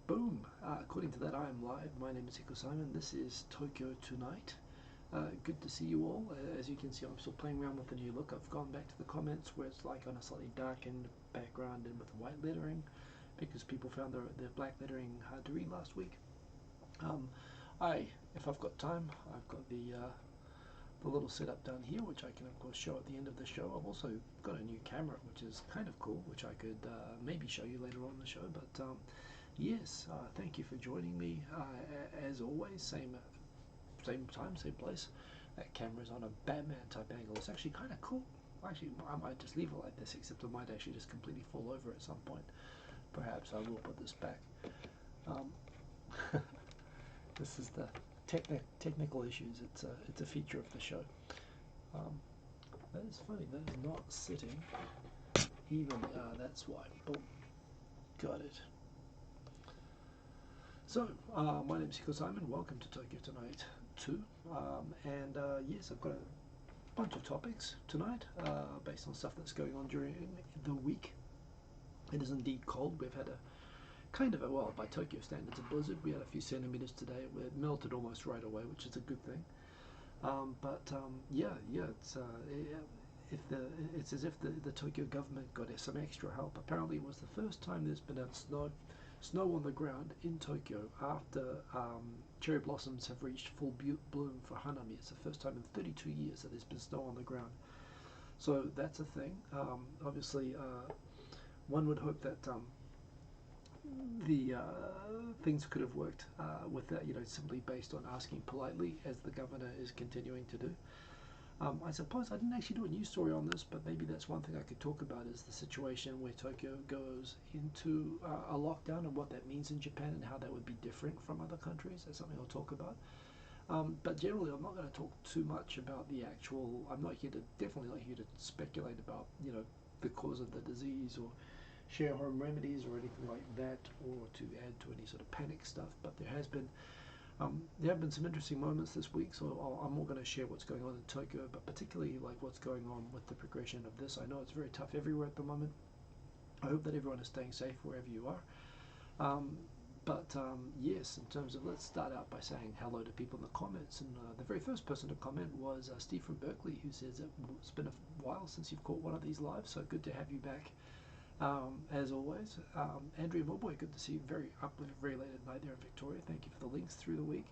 Boom! According to that, I am live. My name is Hiko Simon. This is Tokyo Tonight. Good to see you all. As you can see, I'm still playing around with the new look. I've gone back to the comments where it's like on a slightly darkened background and with white lettering because people found their black lettering hard to read last week. Um, if I've got time, I've got the little setup down here, which I can of course show at the end of the show. I've also got a new camera, which is kind of cool, which I could maybe show you later on in the show. But yes, thank you for joining me. As always, same time, same place. That camera's on a Batman type angle. It's actually kind of cool. Actually, I might just leave it like this, except it might actually just completely fall over at some point. Perhaps I will put this back. Um, this is the technical issues. It's a feature of the show. Um, that is funny. That is not sitting evenly. That's why. Boom. Got it. So, my name is Hiko Simon. Welcome to Tokyo Tonight 2. And yes, I've got a bunch of topics tonight based on stuff that's going on during the week. It is indeed cold. We've had a kind of a, well, by Tokyo standards, a blizzard. We had a few centimeters today. It melted almost right away, which is a good thing. Yeah, it's as if the Tokyo government got some extra help. Apparently, it was the first time there's been a snow on the ground in Tokyo after cherry blossoms have reached full bloom for Hanami. It's the first time in 32 years that there's been snow on the ground. So that's a thing. Obviously, one would hope that the things could have worked with that, simply based on asking politely, as the governor is continuing to do. I suppose I didn't actually do a news story on this, but maybe that's one thing I could talk about, is the situation where Tokyo goes into a lockdown and what that means in Japan and how that would be different from other countries. That's something I'll talk about. But generally, I'm not going to talk too much about the actual. I'm not here to definitely not here to speculate about the cause of the disease or share home remedies or anything like that, or to add to any sort of panic stuff. But there have been some interesting moments this week, so I'm more going to share what's going on in Tokyo, but particularly like what's going on with the progression of this. I know it's very tough everywhere at the moment. I hope that everyone is staying safe wherever you are. Yes, in terms of, let's start out by saying hello to people in the comments. And the very first person to comment was Steve from Berkeley, who says it's been a while since you've caught one of these live, so good to have you back. As always, Andrea Mulboy, good to see you very up very late at night there in Victoria. Thank you for the links through the week.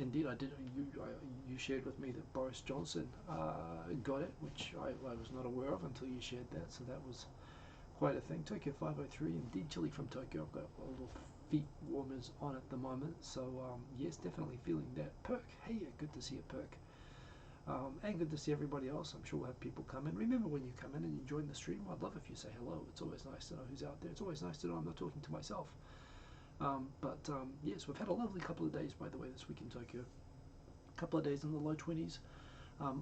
Indeed, I did. You shared with me that Boris Johnson got it, which I was not aware of until you shared that. So that was quite a thing. Tokyo 503, indeed, Chile from Tokyo. I've got a little feet warmers on at the moment. So yes, definitely feeling that perk. Hey, good to see a perk. And good to see everybody else. I'm sure we'll have people come in. Remember, when you come in and you join the stream, I'd love if you say hello. It's always nice to know who's out there. It's always nice to know I'm not talking to myself. Yes, we've had a lovely couple of days, by the way, this week in Tokyo. A couple of days in the low 20s. I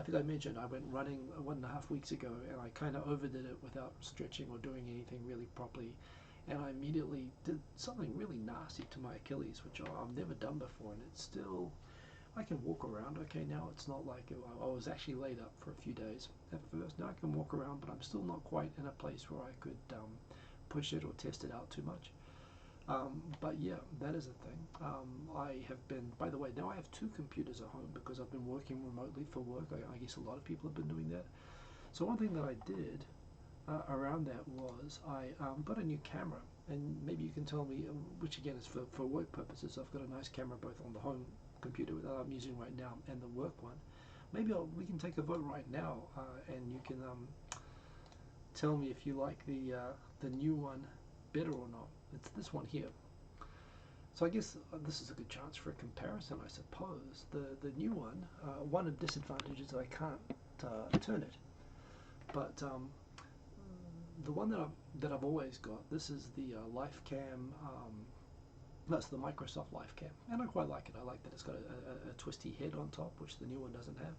think I mentioned I went running 1.5 weeks ago, and I kind of overdid it without stretching or doing anything really properly. And I immediately did something really nasty to my Achilles, which I've never done before, and it's still... I can walk around okay now. It's not like I was actually laid up for a few days at first. Now I can walk around, but I'm still not quite in a place where I could push it or test it out too much. But yeah, that is a thing. I have been, by the way, now I have 2 computers at home because I've been working remotely for work. I guess a lot of people have been doing that. So one thing that I did around that was I got a new camera, and maybe you can tell me, which again is for work purposes. I've got a nice camera both on the home computer that I'm using right now and the work one. Maybe we can take a vote right now, and you can tell me if you like the new one better or not. It's this one here. So I guess this is a good chance for a comparison, I suppose. The new one, one of the disadvantages is that I can't turn it, but the one that I've always got, this is the LifeCam. That's the Microsoft LifeCam, and I quite like it. I like that it's got a twisty head on top, which the new one doesn't have.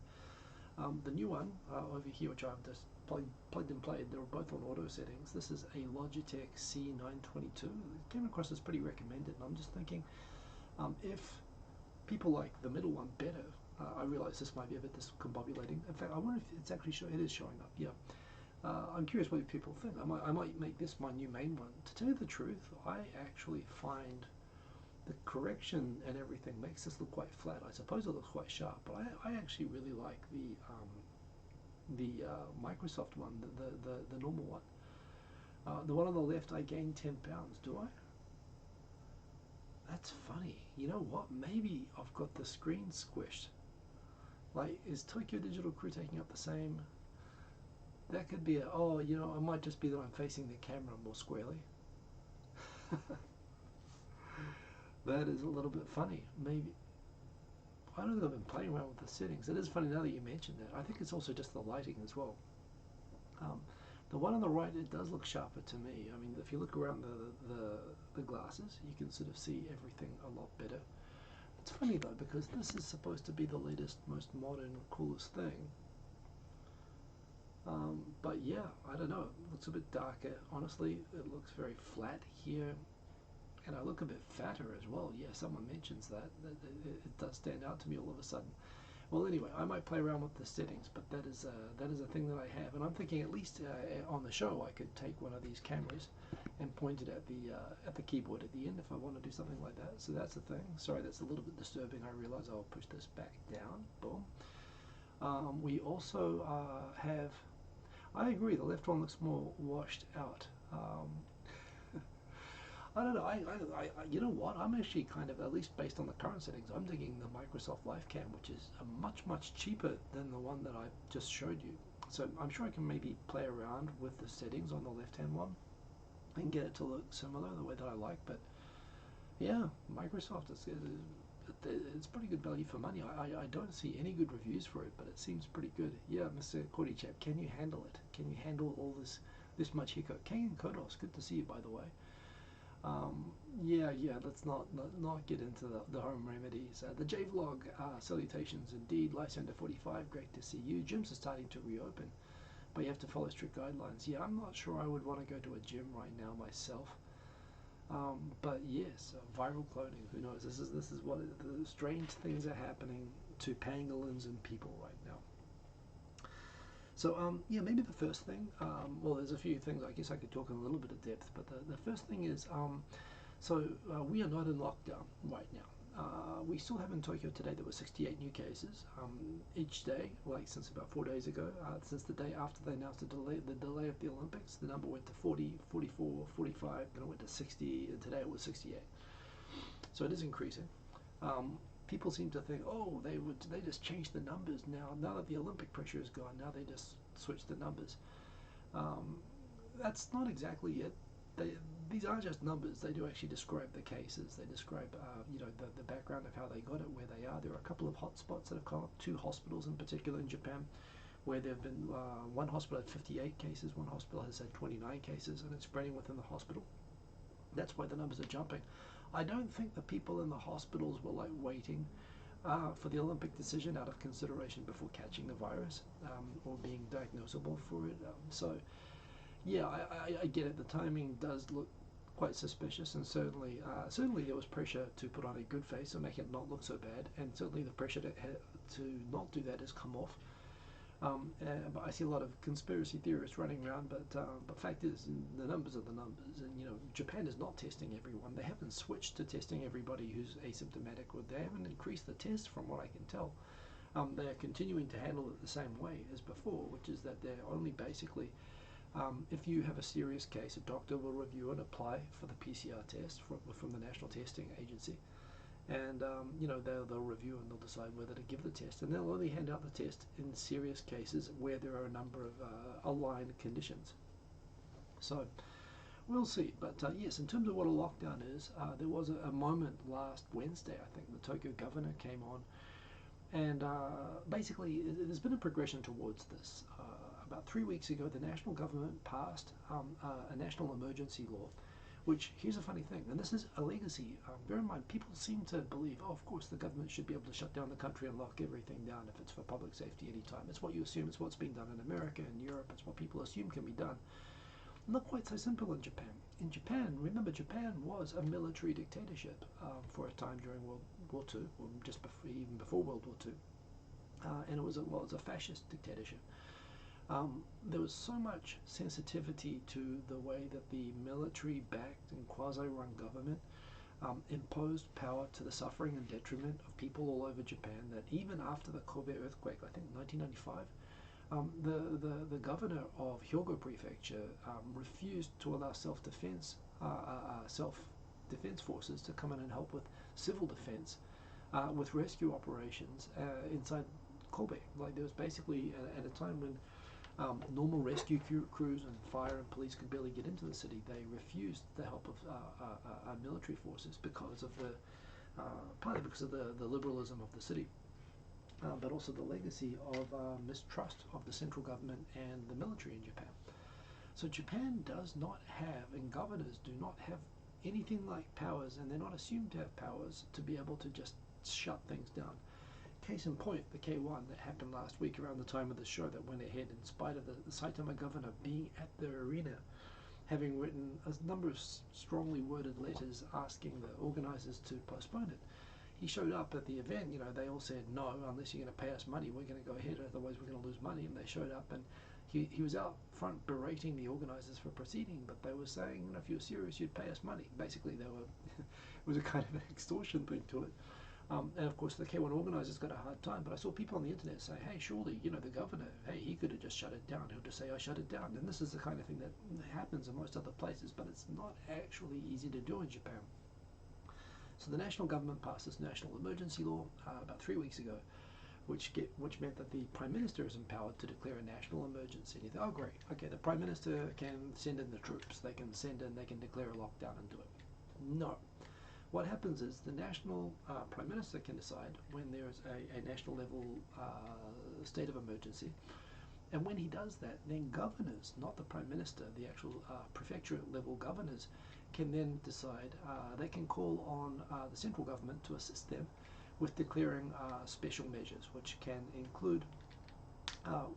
The new one over here, which I've just plugged and played, they're both on auto settings. This is a Logitech C922. It came across as pretty recommended, and I'm just thinking, if people like the middle one better, I realize this might be a bit discombobulating. In fact, I wonder if it's actually it is showing up. Yeah. I'm curious what people think. I might make this my new main one. To tell you the truth, I actually find the correction and everything makes this look quite flat. I suppose it looks quite sharp, but I actually really like the Microsoft one, the normal one. The one on the left, I gained 10 pounds. Do I? That's funny. You know what? Maybe I've got the screen squished. Like, is Tokyo Digital Crew taking up the same? That could be oh, you know, it might just be that I'm facing the camera more squarely. That is a little bit funny. Maybe. I don't think I've been playing around with the settings. It is funny now that you mentioned that. I think it's also just the lighting as well. Um, the one on the right, it does look sharper to me. I mean, if you look around the glasses, you can sort of see everything a lot better. It's funny though, because this is supposed to be the latest, most modern, coolest thing. But yeah, I don't know. It looks a bit darker. Honestly, it looks very flat here. And I look a bit fatter as well. Yeah, someone mentions that. It does stand out to me all of a sudden. Well, anyway, I might play around with the settings, but that is a thing that I have, and I'm thinking at least on the show I could take one of these cameras and point it at the keyboard at the end if I want to do something like that. So that's the thing. Sorry, that's a little bit disturbing. I realize I'll push this back down. Boom. We also have. I agree. The left one looks more washed out. I don't know. You know what? I'm actually kind of, at least based on the current settings, I'm digging the Microsoft Live Cam, which is much cheaper than the one that I just showed you. So I'm sure I can maybe play around with the settings on the left-hand one and get it to look similar the way that I like. But yeah, Microsoft it's pretty good value for money. I don't see any good reviews for it, but it seems pretty good. Yeah, Mr. Cordychap, can you handle it? Can you handle all this much hiccup? Kane Kodos, good to see you, by the way. Yeah, let's not get into the home remedies. The J-Vlog, salutations indeed. Lysander 45, great to see you. Gyms are starting to reopen, but you have to follow strict guidelines. Yeah, I'm not sure I would want to go to a gym right now myself. But yes, viral cloning, who knows? This is what the strange things are happening to pangolins and people right now. So yeah, maybe the first thing, well, there's a few things I guess I could talk in a little bit of depth, but the first thing is, we are not in lockdown right now. We still have in Tokyo today, there were 68 new cases each day, like since about 4 days ago, since the day after they announced the delay of the Olympics. The number went to 40, 44, 45, then it went to 60, and today it was 68. So it is increasing. People seem to think, oh, they just changed the numbers now that the Olympic pressure is gone. Now they just switched the numbers. That's not exactly it. These are just numbers. They do actually describe the cases. They describe the background of how they got it, where they are. There are a couple of hotspots that have come up. 2 hospitals in particular in Japan, where there have been one hospital had 58 cases, one hospital has had 29 cases, and it's spreading within the hospital. That's why the numbers are jumping. I don't think the people in the hospitals were like waiting for the Olympic decision out of consideration before catching the virus or being diagnosable for it. So yeah, I get it. The timing does look quite suspicious, and certainly there was pressure to put on a good face and make it not look so bad, and certainly the pressure to not do that has come off. But I see a lot of conspiracy theorists running around, but fact is, the numbers are the numbers, and Japan is not testing everyone. They haven't switched to testing everybody who's asymptomatic, or they haven't increased the test from what I can tell. They are continuing to handle it the same way as before, which is that they're only basically, if you have a serious case, a doctor will review and apply for the PCR test from the National Testing Agency. And they'll review and they'll decide whether to give the test, and they'll only hand out the test in serious cases where there are a number of aligned conditions. So we'll see. But yes, in terms of what a lockdown is, there was a moment last Wednesday, I think, the Tokyo governor came on, and basically there's been a progression towards this. About 3 weeks ago, the national government passed a national emergency law, which, here's a funny thing, and this is a legacy. Bear in mind, people seem to believe, oh, of course, the government should be able to shut down the country and lock everything down if it's for public safety anytime. It's what you assume. It's what's being done in America and Europe. It's what people assume can be done. Not quite so simple in Japan. In Japan, remember, Japan was a military dictatorship for a time during World War II, or just even before World War II. And it was a fascist dictatorship. There was so much sensitivity to the way that the military-backed and quasi-run government imposed power to the suffering and detriment of people all over Japan that even after the Kobe earthquake, I think 1995, the governor of Hyogo Prefecture refused to allow self-defense forces to come in and help with civil defense, with rescue operations inside Kobe. Like, there was basically at a time when normal rescue crews and fire and police could barely get into the city, they refused the help of military forces because of partly because of the liberalism of the city, but also the legacy of mistrust of the central government and the military in Japan. So Japan does not have, and governors do not have anything like powers, and they're not assumed to have powers to be able to just shut things down. Case in point, the K1 that happened last week around the time of the show that went ahead in spite of the Saitama governor being at the arena, having written a number of strongly worded letters asking the organizers to postpone it. He showed up at the event, they all said, no, unless you're going to pay us money, we're going to go ahead, otherwise we're going to lose money. And they showed up, and he was out front berating the organizers for proceeding, but they were saying, if you're serious, you'd pay us money. Basically, they were it was a kind of an extortion thing to it. And of course the K1 organizers got a hard time, but I saw people on the internet say, hey, surely, the governor, hey, he could have just shut it down. He'll just say, I shut it down. And this is the kind of thing that happens in most other places, but it's not actually easy to do in Japan. So the national government passed this national emergency law about 3 weeks ago, which meant that the Prime Minister is empowered to declare a national emergency. And you think, oh, great, okay, the Prime Minister can send in the troops. They can declare a lockdown and do it. No. What happens is the national Prime Minister can decide when there's a national level state of emergency, and when he does that, then governors, not the Prime Minister, the actual prefecture level governors, can then decide, they can call on the central government to assist them with declaring special measures, which can include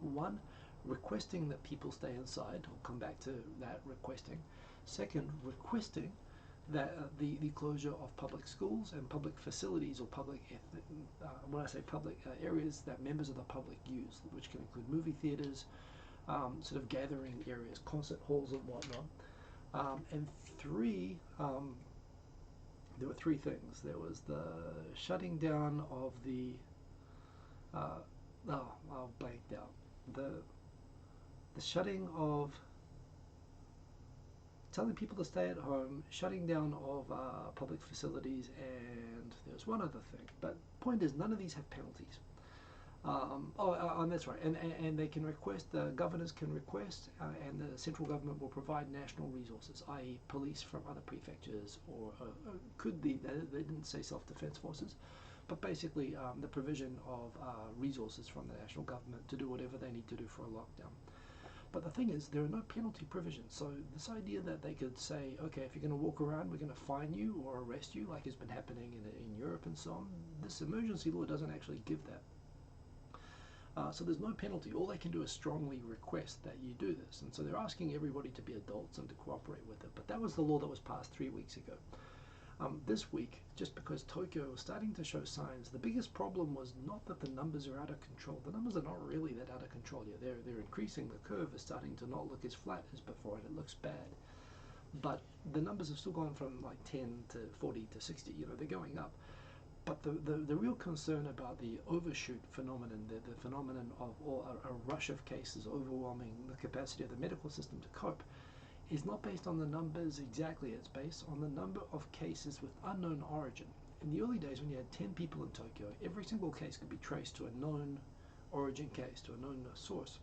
one, requesting that people stay inside. I'll come back to that, requesting. Second, requesting that the closure of public schools and public facilities, or public, when I say public, areas that members of the public use, which can include movie theaters, sort of gathering areas, concert halls and whatnot. And three, there were three things. There was the shutting down of the, I'll blank out. The shutting of, telling people to stay at home, shutting down of public facilities, and there's one other thing. But point is, none of these have penalties. And that's right. And they can request, the governors can request, and the central government will provide national resources, i.e. police from other prefectures, or could be, they didn't say self-defense forces, but basically the provision of resources from the national government to do whatever they need to do for a lockdown. But the thing is, there are no penalty provisions. So this idea that they could say, okay, if you're going to walk around, we're going to fine you or arrest you, like has been happening in Europe and so on, this emergency law doesn't actually give that. So there's no penalty. All they can do is strongly request that you do this. And so they're asking everybody to be adults and to cooperate with it. But that was the law that was passed 3 weeks ago. This week, just because Tokyo was starting to show signs, the biggest problem was not that the numbers are out of control. The numbers are not really that out of control yet. They're increasing. The curve is starting to not look as flat as before, and it looks bad. But the numbers have still gone from like 10 to 40 to 60. They're going up. But the real concern about the overshoot phenomenon, the phenomenon of a rush of cases overwhelming the capacity of the medical system to cope, is not based on the numbers exactly. It's based on the number of cases with unknown origin. In the early days, when you had 10 people in Tokyo, every single case could be traced to a known origin case, to a known source.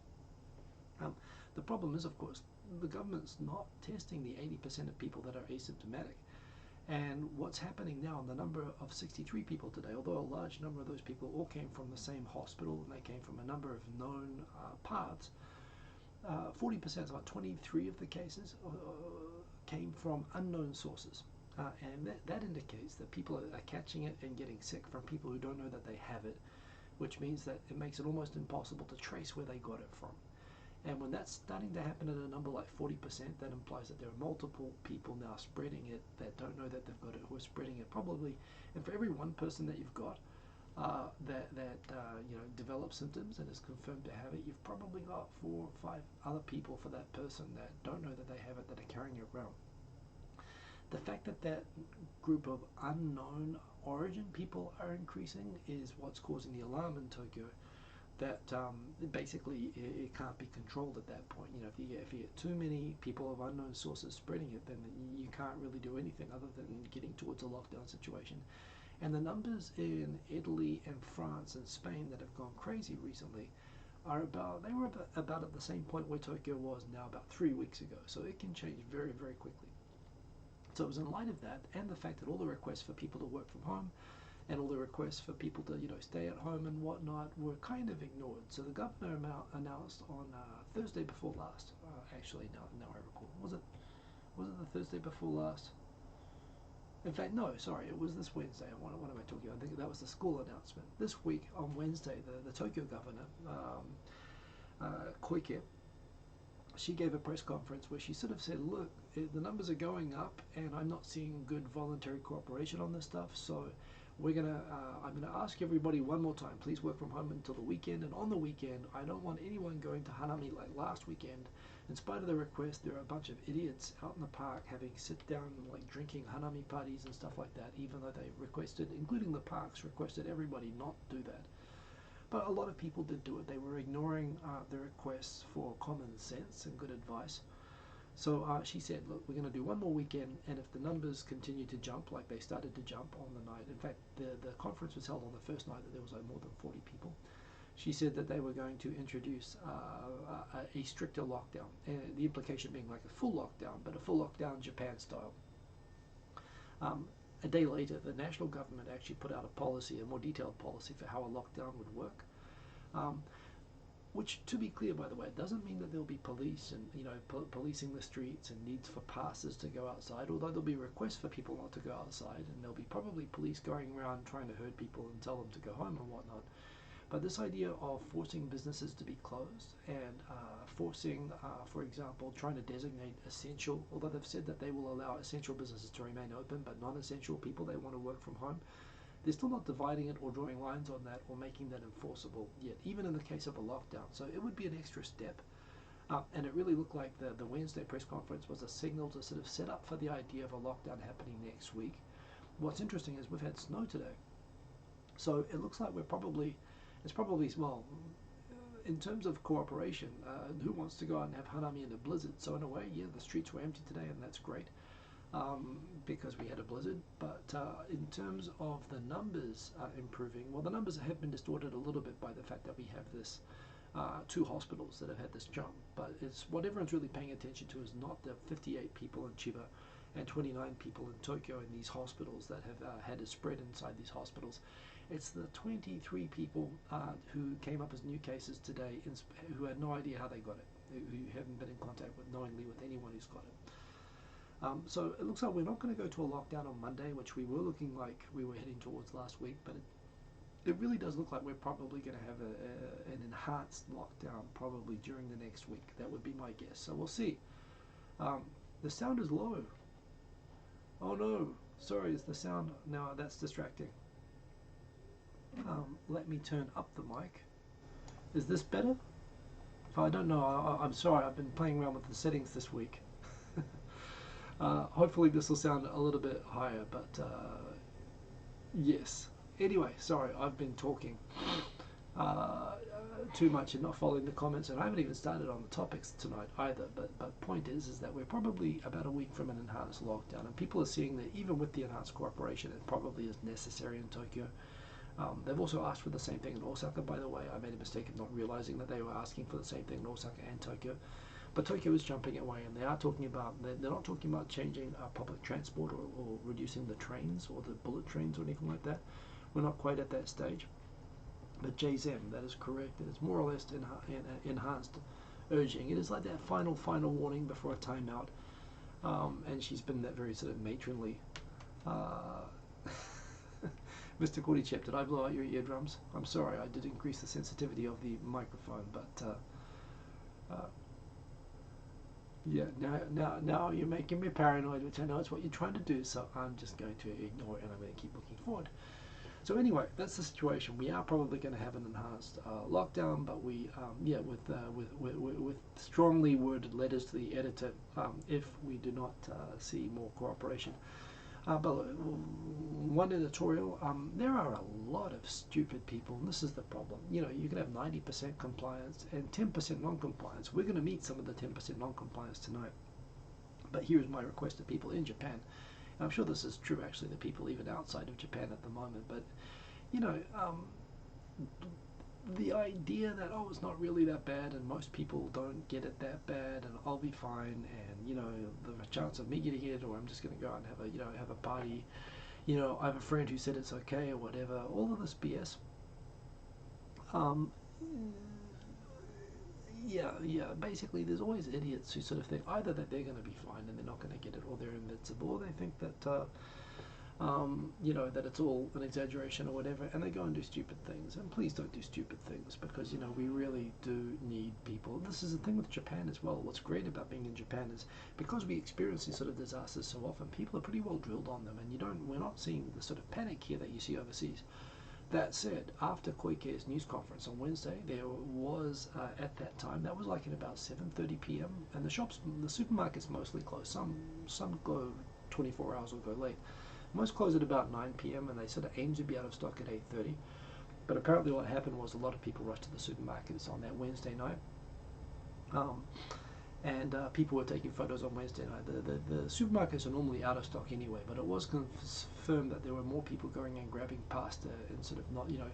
The problem is, of course, the government's not testing the 80% of people that are asymptomatic. And what's happening now, the number of 63 people today, although a large number of those people all came from the same hospital and they came from a number of known paths, 40%, about 23 of the cases, came from unknown sources. And that indicates that people are catching it and getting sick from people who don't know that they have it, which means that it makes it almost impossible to trace where they got it from. And when that's starting to happen at a number like 40%, that implies that there are multiple people now spreading it that don't know that they've got it, who are spreading it probably. And for every one person that you've got, develop symptoms and is confirmed to have it, you've probably got 4 or 5 other people for that person that don't know that they have it that are carrying it around. The fact that that group of unknown origin people are increasing is what's causing the alarm in Tokyo. That basically it can't be controlled at that point. If you get too many people of unknown sources spreading it, then you can't really do anything other than getting towards a lockdown situation. And the numbers in Italy and France and Spain that have gone crazy recently are about at the same point where Tokyo was now about 3 weeks ago. So it can change very, very quickly. So it was in light of that, and the fact that all the requests for people to work from home and all the requests for people to stay at home and whatnot were kind of ignored. So the governor announced on Thursday before last. Actually, now I recall, was it the Thursday before last? In fact, no, sorry, it was this Wednesday. What am I talking about? I think that was the school announcement. This week on Wednesday, the Tokyo governor, Koike, she gave a press conference where she sort of said, look, the numbers are going up and I'm not seeing good voluntary cooperation on this stuff, so I'm gonna ask everybody one more time, please work from home until the weekend, and on the weekend I don't want anyone going to Hanami like last weekend. In spite of the request, there are a bunch of idiots out in the park having sit down like drinking Hanami parties and stuff like that, even though they requested, including the parks, requested everybody not do that. But a lot of people did do it. They were ignoring the requests for common sense and good advice. So she said, look, we're going to do one more weekend, and if the numbers continue to jump like they started to jump on the night, in fact, the conference was held on the first night that there was more than 40 people, she said that they were going to introduce a stricter lockdown, and the implication being like a full lockdown, but a full lockdown Japan style. A day later, the national government actually put out a policy, a more detailed policy for how a lockdown would work. Which, to be clear, by the way, doesn't mean that there'll be police and policing the streets and needs for passes to go outside. Although there'll be requests for people not to go outside, and there'll be probably police going around trying to herd people and tell them to go home and whatnot. But this idea of forcing businesses to be closed and forcing, for example, trying to designate essential, although they've said that they will allow essential businesses to remain open, but non-essential people, they want to work from home. They're still not dividing it or drawing lines on that or making that enforceable yet, even in the case of a lockdown. So it would be an extra step. And it really looked like the Wednesday press conference was a signal to sort of set up for the idea of a lockdown happening next week. What's interesting is we've had snow today. So it looks like it's probably, well, in terms of cooperation, who wants to go out and have Hanami in a blizzard? So in a way, yeah, the streets were empty today, and that's great. Because we had a blizzard, but in terms of the numbers improving, well, the numbers have been distorted a little bit by the fact that we have this 2 hospitals that have had this jump, but it's what everyone's really paying attention to is not the 58 people in Chiba and 29 people in Tokyo in these hospitals that have had a spread inside these hospitals. It's the 23 people who came up as new cases today who had no idea how they got it, who haven't been in contact knowingly with anyone who's got it. So it looks like we're not going to go to a lockdown on Monday, which we were looking like we were heading towards last week, but it really does look like we're probably going to have an enhanced lockdown probably during the next week. That would be my guess. So we'll see. The sound is low. Oh no, sorry, it's the sound. No, that's distracting. Let me turn up the mic. Is this better? I don't know. I'm sorry, I've been playing around with the settings this week. Hopefully this will sound a little bit higher, but yes. Anyway, sorry, I've been talking too much and not following the comments, and I haven't even started on the topics tonight either. But point is that we're probably about a week from an enhanced lockdown, and people are seeing that even with the enhanced cooperation, it probably is necessary in Tokyo. They've also asked for the same thing in Osaka, by the way. I made a mistake of not realizing that they were asking for the same thing in Osaka and Tokyo. But Tokyo is jumping away, and they are talking about, they're not talking about changing public transport or reducing the trains or the bullet trains or anything like that. We're not quite at that stage. But JZM, that is correct. It is more or less enhanced urging. It is like that final warning before a timeout. And she's been that very sort of matronly. Mr. Cordychep, did I blow out your eardrums? I'm sorry, I did increase the sensitivity of the microphone, but yeah, now you're making me paranoid, which I know is what you're trying to do, so I'm just going to ignore it and I'm going to keep looking forward. So anyway, that's the situation. We are probably going to have an enhanced lockdown, but we, yeah, with strongly worded letters to the editor if we do not see more cooperation. But one editorial, there are a lot of stupid people, and this is the problem. You know, you can have 90% compliance and 10% non-compliance. We're going to meet some of the 10% non-compliance tonight. But here's my request to people in Japan. And I'm sure this is true, actually, to people even outside of Japan at the moment. But, you know, the idea that, oh, it's not really that bad and most people don't get it that bad and I'll be fine and, you know, the chance of me getting it, or I'm just going to go out and have a, you know, have a party, you know, I have a friend who said it's okay or whatever, all of this BS. Yeah, basically there's always idiots who sort of think either that they're going to be fine and they're not going to get it, or they're invincible, or they think that you know, that it's all an exaggeration or whatever, and they go and do stupid things. And please don't do stupid things, because, you know, we really do need people. This is the thing with Japan as well. What's great about being in Japan is because we experience these sort of disasters so often, people are pretty well drilled on them, and we're not seeing the sort of panic here that you see overseas. That said, after Koike's news conference on Wednesday, there was, at that time, that was like at about 7:30 p.m., and the supermarkets mostly closed. Some go 24 hours or go late. Most close at about 9 p.m. and they sort of aim to be out of stock at 8:30. But apparently what happened was a lot of people rushed to the supermarkets on that Wednesday night. And people were taking photos on Wednesday night. The supermarkets are normally out of stock anyway, but it was confirmed that there were more people going and grabbing pasta and sort of not, you know,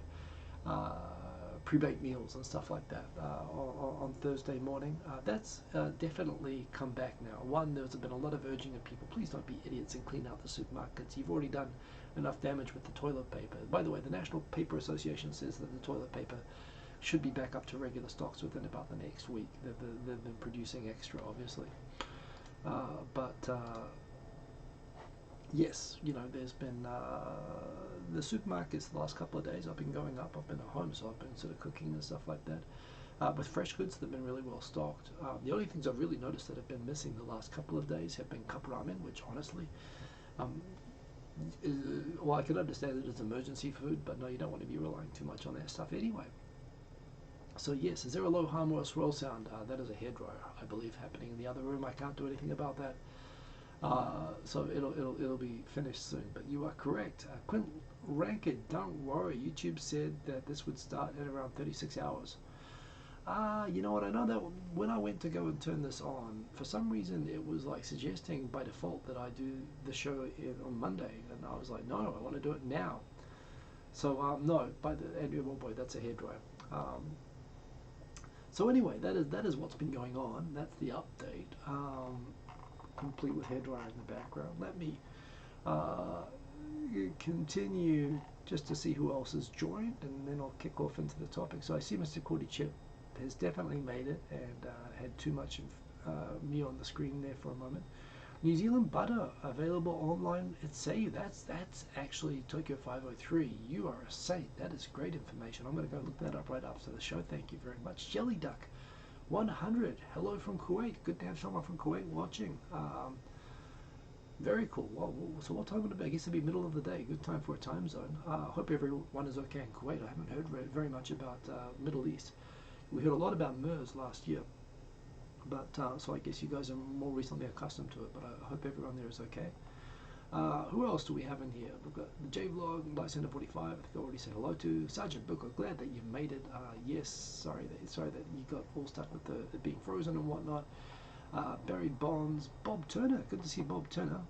pre-baked meals and stuff like that on Thursday morning. That's definitely come back now. One, there's been a lot of urging of people, please don't be idiots and clean out the supermarkets. You've already done enough damage with the toilet paper. By the way, the National Paper Association says that the toilet paper should be back up to regular stocks within about the next week. They've been producing extra, obviously. Yes, you know, there's been the supermarkets the last couple of days. I've been going up. I've been at home, so I've been sort of cooking and stuff like that. With fresh goods, they've been really well stocked. The only things I've really noticed that have been missing the last couple of days have been cup ramen, which honestly, well, I can understand it as emergency food, but no, you don't want to be relying too much on that stuff anyway. So yes, is there a low hum or a swirl sound? That is a hairdryer, I believe, happening in the other room. I can't do anything about that. So it'll be finished soon. But you are correct. Quint Ranked, don't worry. YouTube said that this would start at around 36 hours. You know what? I know that when I went to go and turn this on, for some reason it was like suggesting by default that I do the show on Monday, and I was like, no, I want to do it now. So no, well, boy, that's a hairdryer. So anyway, that is what's been going on. That's the update, complete with hairdryer in the background. Let me continue just to see who else has joined, and then I'll kick off into the topic. So I see Mr. Cordy Chip has definitely made it, and had too much of me on the screen there for a moment. New Zealand butter available online at Save. That's actually Tokyo 503. You are a saint. That is great information. I'm going to go look that up right after the show. Thank you very much. Jelly Duck 100. Hello from Kuwait. Good to have someone from Kuwait watching. Very cool. Well, so what time would it be? I guess it'd be middle of the day. Good time for a time zone. Hope everyone is okay in Kuwait. I haven't heard very much about Middle East. We heard a lot about MERS last year. But so I guess you guys are more recently accustomed to it, but I hope everyone there is okay. Who else do we have in here? We've got the J-Vlog, Lysander 45, I think I already said hello to. Sergeant Booker, glad that you've made it. Yes, sorry that you got all stuck with the being frozen and whatnot. Barry Bonds, Bob Turner, good to see Bob Turner.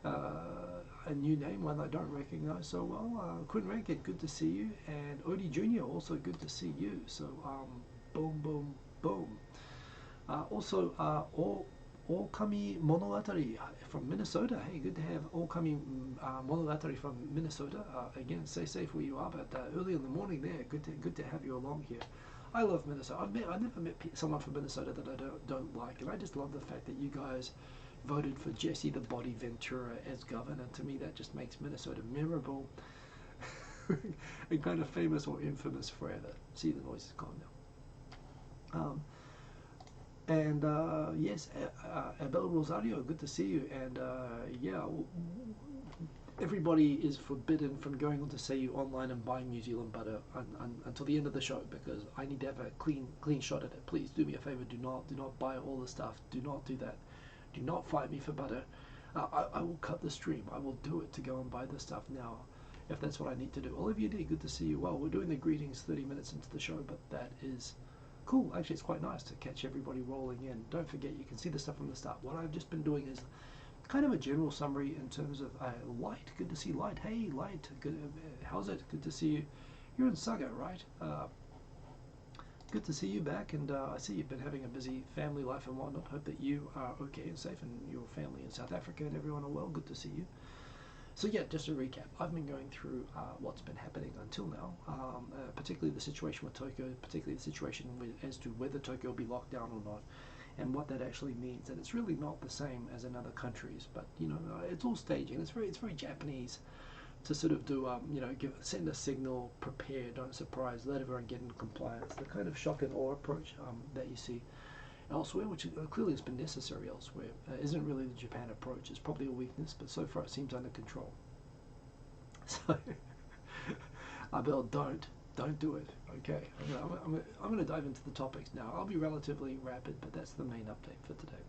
A new name, one I don't recognize so well. Quinn Ranked, good to see you. And Odie Jr., also good to see you. So, boom, boom, boom. Also, Okami Monogatari from Minnesota. Hey, good to have Okami Monogatari from Minnesota. Again, stay safe where you are, but early in the morning there, good to have you along here. I love Minnesota. I never met someone from Minnesota that I don't like, and I just love the fact that you guys voted for Jesse the Body Ventura as governor. To me, that just makes Minnesota memorable and kind of famous or infamous forever. See, the noise is gone now. Yes, Abel Rosario, good to see you. And yeah, everybody is forbidden from going on to Seiyu online and buying New Zealand butter until the end of the show, because I need to have a clean shot at it. Please do me a favor. Do not buy all the stuff. Do not do that. Do not fight me for butter. I will cut the stream. I will do it to go and buy the stuff now, if that's what I need to do. Olivia D, good to see you. Well, we're doing the greetings 30 minutes into the show, but that is cool. Actually, it's quite nice to catch everybody rolling in. Don't forget, you can see the stuff from the start. What I've just been doing is kind of a general summary in terms of Light. Good to see Light. Hey, Light. Good. How's it? Good to see you. You're in Saga, right? Good to see you back, and I see you've been having a busy family life and whatnot. Hope that you are okay and safe, and your family in South Africa and everyone are well. Good to see you. So yeah, just to recap, I've been going through what's been happening until now, particularly the situation with Tokyo, particularly the situation as to whether Tokyo will be locked down or not, and what that actually means. And it's really not the same as in other countries, but you know, it's all staging. It's very Japanese to sort of do, send a signal, prepare, don't surprise, let everyone get into compliance. The kind of shock and awe approach that you see elsewhere, which clearly has been necessary elsewhere, isn't really the Japan approach. It's probably a weakness, but so far it seems under control. So, Abel, don't do it. Okay, I'm going to dive into the topics now. I'll be relatively rapid, but that's the main update for today.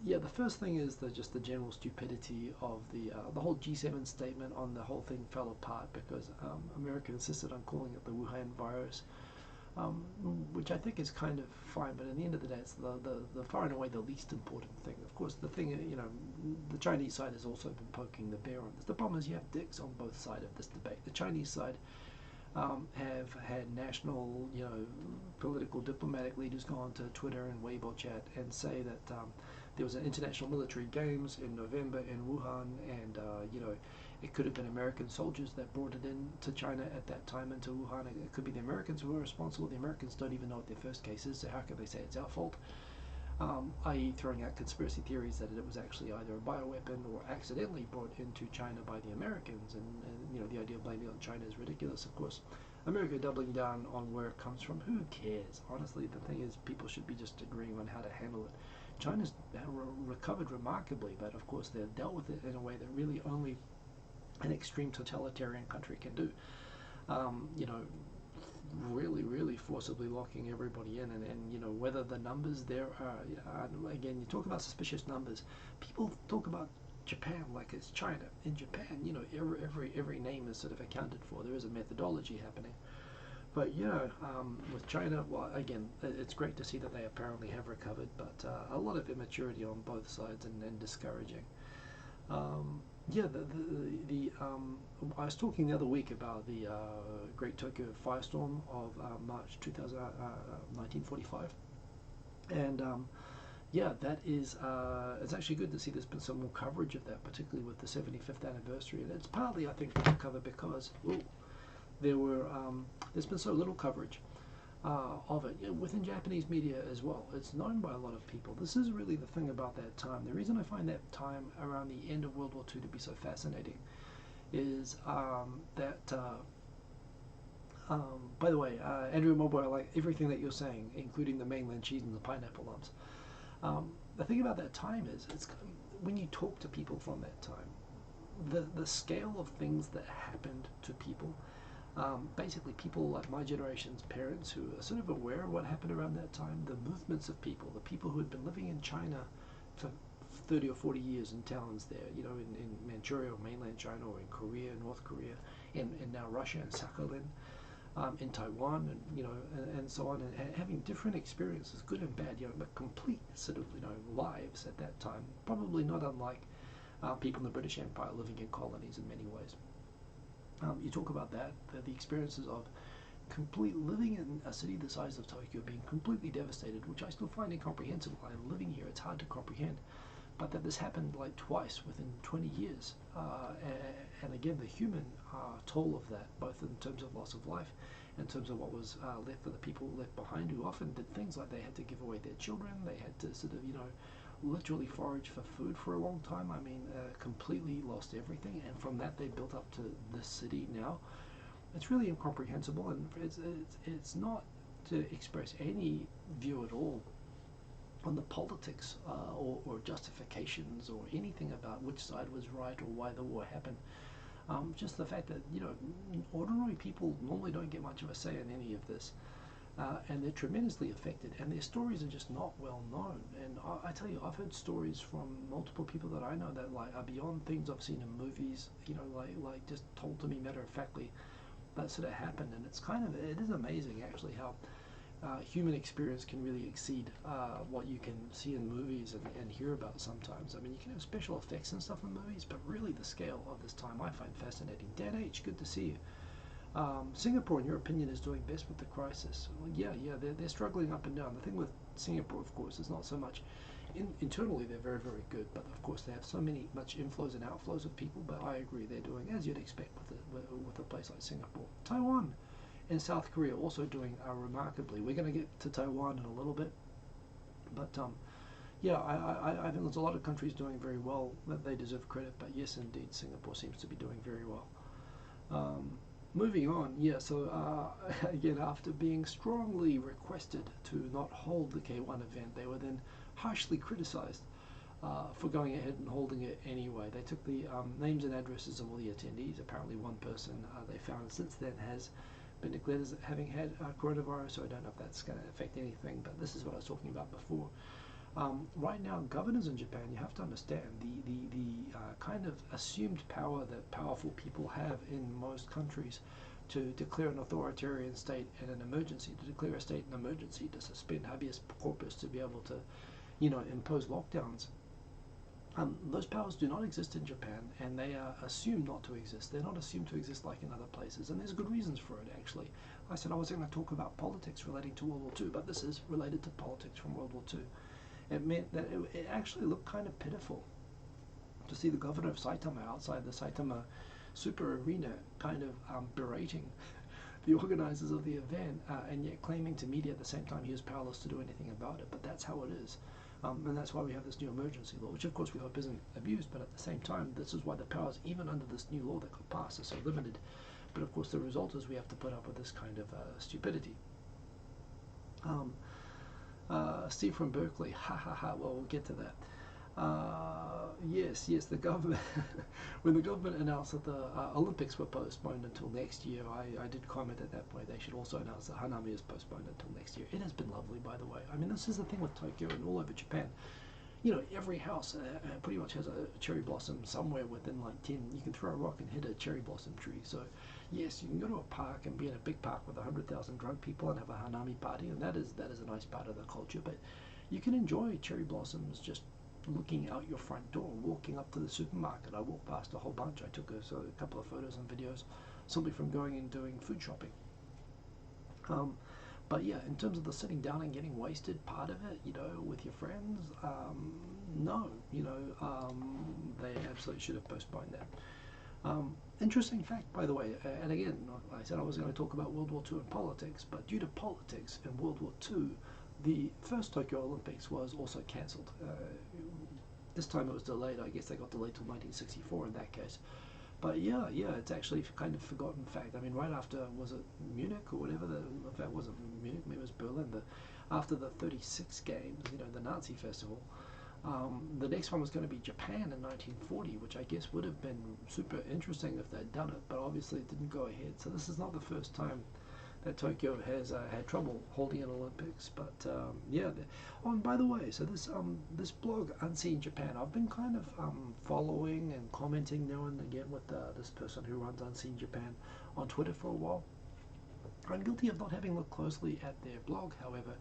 Yeah, the first thing is just the general stupidity of the whole G7 statement on the whole thing fell apart because America insisted on calling it the Wuhan virus, which I think is kind of fine, but at the end of the day, it's the far and away the least important thing. Of course, the thing, the Chinese side has also been poking the bear on this. The problem is you have dicks on both sides of this debate. The Chinese side have had national, political diplomatic leaders go onto Twitter and Weibo chat and say that there was an international military games in November in Wuhan, and it could have been American soldiers that brought it in to China at that time into Wuhan. It could be the Americans who were responsible. The Americans don't even know what their first case is, so how can they say it's our fault? I.e. throwing out conspiracy theories that it was actually either a bioweapon or accidentally brought into China by the Americans, and the idea of blaming it on China is ridiculous. Of course, America doubling down on where it comes from. Who cares? Honestly, the thing is, people should be just agreeing on how to handle it. China's recovered remarkably, but of course they've dealt with it in a way that really only an extreme totalitarian country can do. Really forcibly locking everybody in, and whether the numbers there are, again, you talk about suspicious numbers. People talk about Japan like it's China. In Japan, every name is sort of accounted for. There is a methodology happening. But with China, well, again, it's great to see that they apparently have recovered, but a lot of immaturity on both sides and discouraging. I was talking the other week about the Great Tokyo Firestorm of March 1945, and that is it's actually good to see there's been some more coverage of that, particularly with the 75th anniversary, and it's partly, I think, covered because there's been so little coverage of it within Japanese media as well. It's known by a lot of people. This is really the thing about that time. The reason I find that time around the end of World War II to be so fascinating is by the way, Andrew Mobile, I like everything that you're saying, including the mainland cheese and the pineapple lumps. The thing about that time is, it's when you talk to people from that time, the scale of things that happened to people. Basically, people like my generation's parents who are sort of aware of what happened around that time, the movements of people, the people who had been living in China for 30 or 40 years in towns there, in Manchuria or mainland China, or in Korea, North Korea, and now Russia and Sakhalin, in Taiwan, and so on, and having different experiences, good and bad, but complete sort of, lives at that time, probably not unlike people in the British Empire living in colonies in many ways. You talk about that, the experiences of living in a city the size of Tokyo, being completely devastated, which I still find incomprehensible. I'm living here, it's hard to comprehend. But that this happened like twice within 20 years. And again, the human toll of that, both in terms of loss of life, in terms of what was left for the people left behind, who often did things like they had to give away their children, they had to sort of, literally forage for food for a long time. I mean, completely lost everything, and from that they built up to this city now. It's really incomprehensible, and it's not to express any view at all on the politics or justifications or anything about which side was right or why the war happened. Just the fact that, you know, ordinary people normally don't get much of a say in any of this. And they're tremendously affected, and their stories are just not well known. And I tell you, I've heard stories from multiple people that I know that like are beyond things I've seen in movies. You know, like just told to me matter of factly that sort of happened. And it's kind of, it is amazing actually how human experience can really exceed what you can see in movies and hear about sometimes. I mean, you can have special effects and stuff in movies, but really the scale of this time I find fascinating. Dan H, good to see you. Singapore, in your opinion, is doing best with the crisis. Well, yeah, they're struggling up and down. The thing with Singapore, of course, is not so much internally they're very, very good, but of course they have so much inflows and outflows of people. But I agree, they're doing as you'd expect with a place like Singapore. Taiwan and South Korea also doing remarkably. We're going to get to Taiwan in a little bit, but yeah, I think there's a lot of countries doing very well that they deserve credit. But yes, indeed, Singapore seems to be doing very well. Moving on, yeah, so again, after being strongly requested to not hold the K1 event, they were then harshly criticized for going ahead and holding it anyway. They took the names and addresses of all the attendees. Apparently one person they found since then has been declared as having had coronavirus, so I don't know if that's going to affect anything, but this is what I was talking about before. Right now, governors in Japan, you have to understand the kind of assumed power that powerful people have in most countries to declare an authoritarian state and an emergency, to declare a state an emergency, to suspend habeas corpus, to be able to, you know, impose lockdowns. Those powers do not exist in Japan, and they are assumed not to exist. They're not assumed to exist like in other places, and there's good reasons for it, actually. I said I wasn't going to talk about politics relating to World War II, but this is related to politics from World War II. It meant that it actually looked kind of pitiful to see the governor of Saitama outside the Saitama Super Arena kind of berating the organizers of the event and yet claiming to media at the same time he was powerless to do anything about it. But that's how it is. And that's why we have this new emergency law, which of course we hope isn't abused, but at the same time, this is why the powers, even under this new law that got passed, are so limited. But of course the result is we have to put up with this kind of stupidity. Steve from Berkeley, well, we'll get to that. Yes, the government, when the government announced that the Olympics were postponed until next year, I did comment at that point, they should also announce that Hanami is postponed until next year. It has been lovely, by the way. I mean, this is the thing with Tokyo and all over Japan. You know, every house pretty much has a cherry blossom somewhere within like 10. You can throw a rock and hit a cherry blossom tree. So, yes, you can go to a park and be in a big park with 100,000 drunk people and have a Hanami party, and that is a nice part of the culture. But you can enjoy cherry blossoms just looking out your front door, walking up to the supermarket. I walked past a whole bunch. I took a couple of photos and videos simply from going and doing food shopping. But yeah, in terms of the sitting down and getting wasted part of it, you know, with your friends, no, you know, they absolutely should have postponed that. Interesting fact, by the way, and again, I said I was going to talk about World War II and politics, but due to politics in World War II, the first Tokyo Olympics was also cancelled. This time it was delayed. I guess they got delayed till 1964 in that case. But yeah, it's actually kind of forgotten fact. I mean, right after, was it Munich or whatever? If that wasn't Munich, maybe it was Berlin. After the 36 games, you know, the Nazi festival, the next one was going to be Japan in 1940, which I guess would have been super interesting if they'd done it, but obviously it didn't go ahead. So this is not the first time that Tokyo has had trouble holding an Olympics, but yeah. Oh, and by the way, so this blog Unseen Japan, I've been kind of following and commenting now and again with this person who runs Unseen Japan on Twitter for a while. I'm guilty of not having looked closely at their blog. However,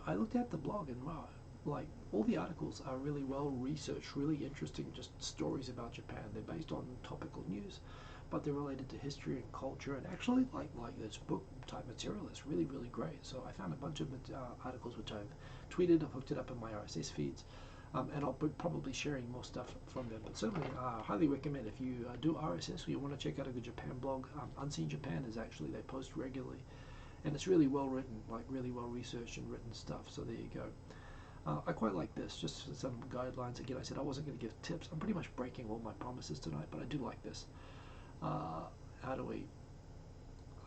I looked at the blog and wow, like all the articles are really well researched, really interesting, just stories about Japan. They're based on topical news, but they're related to history and culture, and actually like this book type material is really, really great. So I found a bunch of articles which I've tweeted, I've hooked it up in my RSS feeds, and I'll be probably sharing more stuff from them. But certainly highly recommend if you do RSS or you want to check out a good Japan blog. Unseen Japan is actually, they post regularly, and it's really well written, like really well researched and written stuff. So there you go. I quite like this, just some guidelines. Again, I said I wasn't going to give tips. I'm pretty much breaking all my promises tonight, but I do like this. How do we,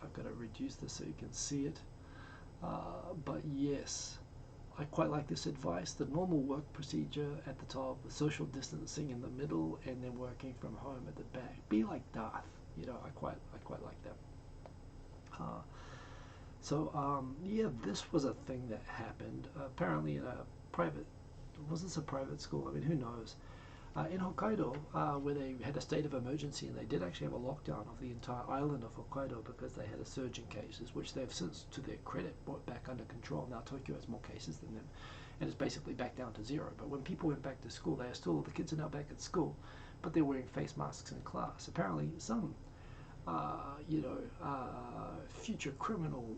I've got to reduce this so you can see it, but yes, I quite like this advice. The normal work procedure at the top, the social distancing in the middle, and then working from home at the back. Be like Darth. You know, I quite like that. Yeah, this was a thing that happened. Apparently in a private, was this a private school? I mean, who knows? In Hokkaido, where they had a state of emergency, and they did actually have a lockdown of the entire island of Hokkaido because they had a surge in cases, which they've since, to their credit, brought back under control. Now Tokyo has more cases than them, and it's basically back down to zero. But when people went back to school, the kids are now back at school, but they're wearing face masks in class. Apparently, some, future criminal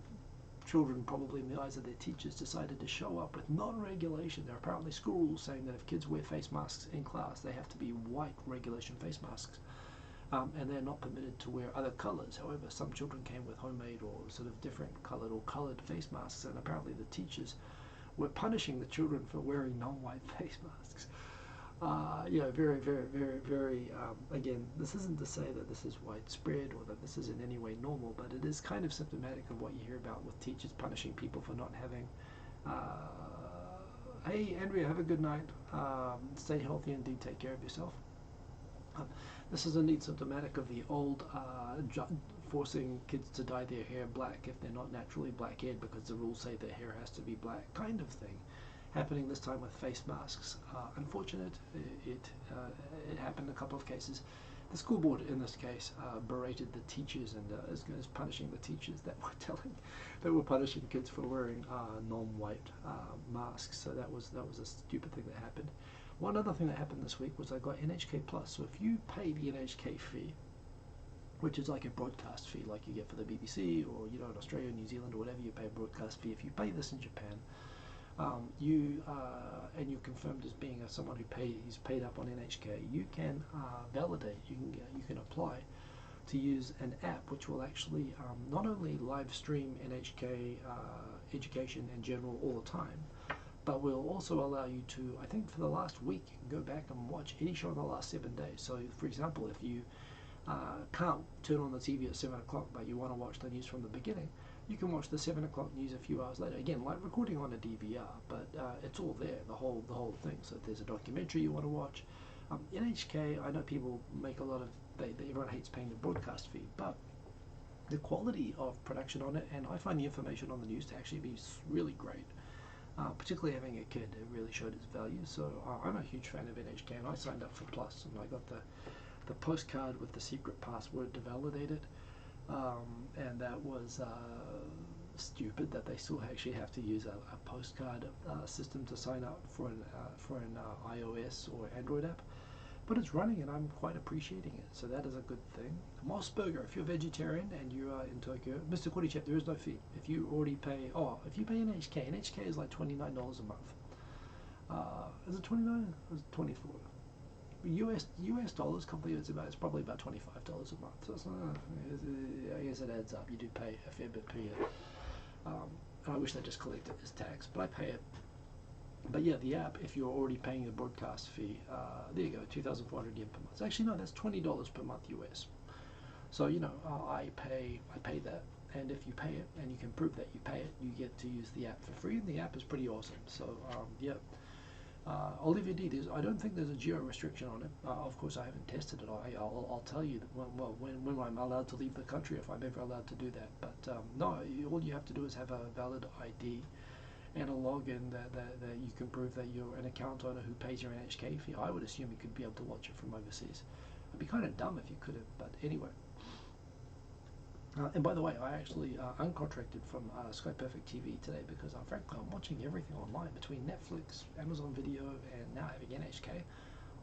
children, probably in the eyes of their teachers, decided to show up with non-regulation. There are apparently school rules saying that if kids wear face masks in class, they have to be white regulation face masks, and they're not permitted to wear other colors. However, some children came with homemade or sort of different colored or colored face masks, and apparently the teachers were punishing the children for wearing non-white face masks. Very, very, very, very, again, this isn't to say that this is widespread or that this is in any way normal, but it is kind of symptomatic of what you hear about with teachers punishing people for not having, hey, Andrea, have a good night. Stay healthy and do take care of yourself. This is indeed symptomatic of the old forcing kids to dye their hair black if they're not naturally black-haired because the rules say their hair has to be black kind of thing. Happening this time with face masks. Unfortunate, it happened in a couple of cases. The school board, in this case, berated the teachers and is punishing the teachers that were punishing kids for wearing non-white masks. So that was a stupid thing that happened. One other thing that happened this week was I got NHK Plus. So if you pay the NHK fee, which is like a broadcast fee, like you get for the BBC or in Australia, New Zealand, or whatever, you pay a broadcast fee. If you pay this in Japan, and you're confirmed as being someone who's paid up on NHK, you can validate, you can apply to use an app which will actually not only live stream NHK education and general all the time, but will also allow you to, I think for the last week, you can go back and watch any show in the last 7 days. So for example, if you can't turn on the TV at 7 o'clock but you want to watch the news from the beginning, you can watch the 7 o'clock news a few hours later. Again, like recording on a DVR, but it's all there, the whole thing. So if there's a documentary you want to watch, NHK, I know people make a lot of, everyone hates paying the broadcast fee, but the quality of production on it, and I find the information on the news to actually be really great. Particularly having a kid, it really showed its value. So I'm a huge fan of NHK, and I signed up for Plus, and I got the postcard with the secret password to validate it. And that was stupid that they still actually have to use a postcard system to sign up for an iOS or Android app. But it's running and I'm quite appreciating it, so that is a good thing. Moss Burger, if you're vegetarian and you are in Tokyo, Mr. Korichep, there is no fee. If you already pay, if you pay NHK is like $29 a month. Is it 29? Or is it 24? US dollars, it's probably about $25 a month. So it's not, I guess it adds up. You do pay a fair bit per year. And I wish they just collected it as tax, but I pay it. But yeah, the app, if you're already paying the broadcast fee, there you go, 2,400 yen per month. Actually, no, that's $20 per month US. So I pay that, and if you pay it and you can prove that you pay it, you get to use the app for free, and the app is pretty awesome. So yeah. Olivia D, I don't think there's a geo restriction on it. Of course, I haven't tested it. I'll tell you that when I'm allowed to leave the country, if I'm ever allowed to do that. But no, all you have to do is have a valid ID and a login that you can prove that you're an account owner who pays your NHK fee. I would assume you could be able to watch it from overseas. It'd be kind of dumb if you couldn't, but anyway. And by the way, I actually uncontracted from Sky Perfect TV today because frankly I'm watching everything online between Netflix, Amazon Video, and now having NHK.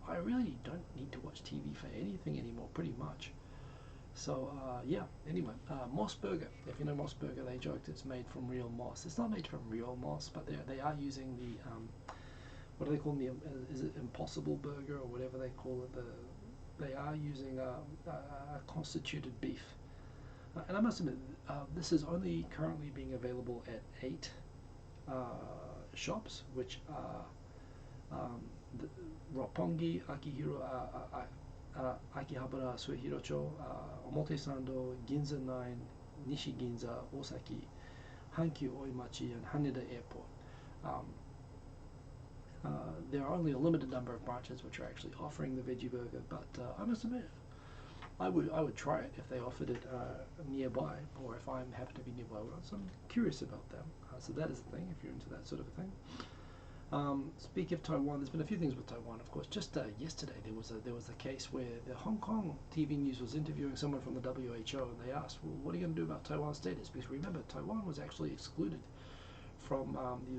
I really don't need to watch TV for anything anymore, pretty much. So yeah, anyway, Moss Burger. If you know Moss Burger, they joked it's made from real moss. It's not made from real moss, but they are using the, what do they call them? Is it Impossible Burger or whatever they call it? They are using a constituted beef. And I must admit, this is only currently being available at 8 shops, which are Roppongi, Akihiro, Akihabara, Suehirocho, Omotesando, Ginza 9, Nishi Ginza, Osaki, Hankyu Oimachi, and Haneda Airport. There are only a limited number of branches which are actually offering the veggie burger, but I must admit, I would try it if they offered it nearby, or if I happen to be nearby. So I'm curious about them. So that is the thing, if you're into that sort of a thing. Speaking of Taiwan, there's been a few things with Taiwan, of course. Just yesterday, there was a case where the Hong Kong TV news was interviewing someone from the WHO, and they asked, "Well, what are you going to do about Taiwan's status?" Because remember, Taiwan was actually excluded from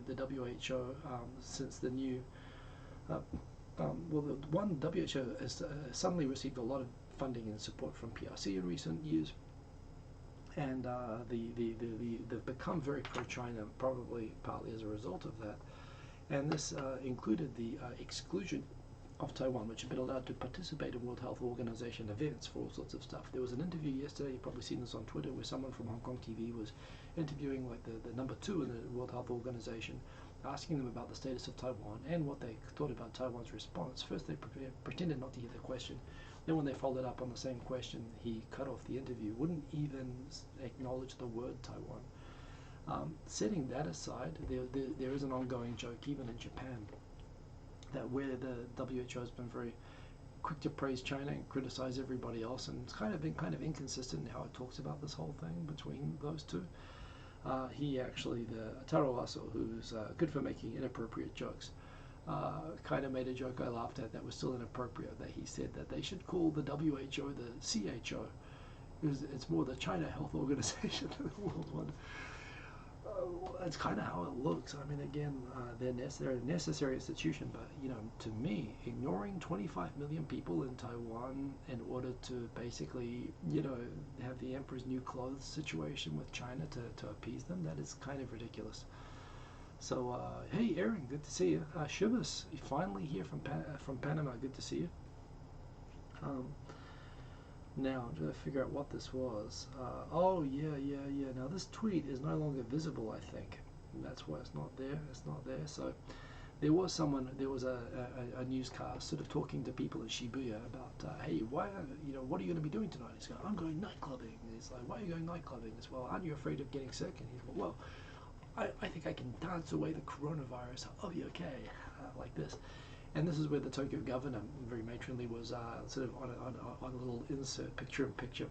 the WHO since the new. Well, the one WHO has suddenly received a lot of funding and support from PRC in recent years, and they've become very pro-China, probably partly as a result of that. And this included the exclusion of Taiwan, which had been allowed to participate in World Health Organization events for all sorts of stuff. There was an interview yesterday, you've probably seen this on Twitter, where someone from Hong Kong TV was interviewing like the number 2 in the World Health Organization, asking them about the status of Taiwan and what they thought about Taiwan's response. First they pretended not to hear the question. Then when they followed up on the same question, he cut off the interview, wouldn't even acknowledge the word Taiwan. Setting that aside, there is an ongoing joke even in Japan that where the WHO has been very quick to praise China and criticize everybody else, and it's been kind of inconsistent in how it talks about this whole thing between those two. He actually, the Taro Aso, who's good for making inappropriate jokes, kind of made a joke I laughed at that was still inappropriate, that he said that they should call the WHO the CHO. It's more the China Health Organization than the World One. That's kind of how it looks. I mean, again, they're a necessary institution, but to me, ignoring 25 million people in Taiwan in order to basically, have the emperor's new clothes situation with China to appease them, that is kind of ridiculous. So, hey, Aaron, good to see you. Shubhas, finally here from Panama, good to see you. Now, I'm trying to figure out what this was. Oh, yeah. Now, this tweet is no longer visible, I think. And that's why it's not there. It's not there. So, there was a newscast sort of talking to people in Shibuya about, hey, what are you going to be doing tonight? He's going, I'm going night clubbing. And he's like, why are you going night clubbing? He's, well, aren't you afraid of getting sick? And he's like, well, I think I can dance away the coronavirus. I'll be okay. Like this. And this is where the Tokyo governor, very matronly, was sort of on a little insert picture-in-picture.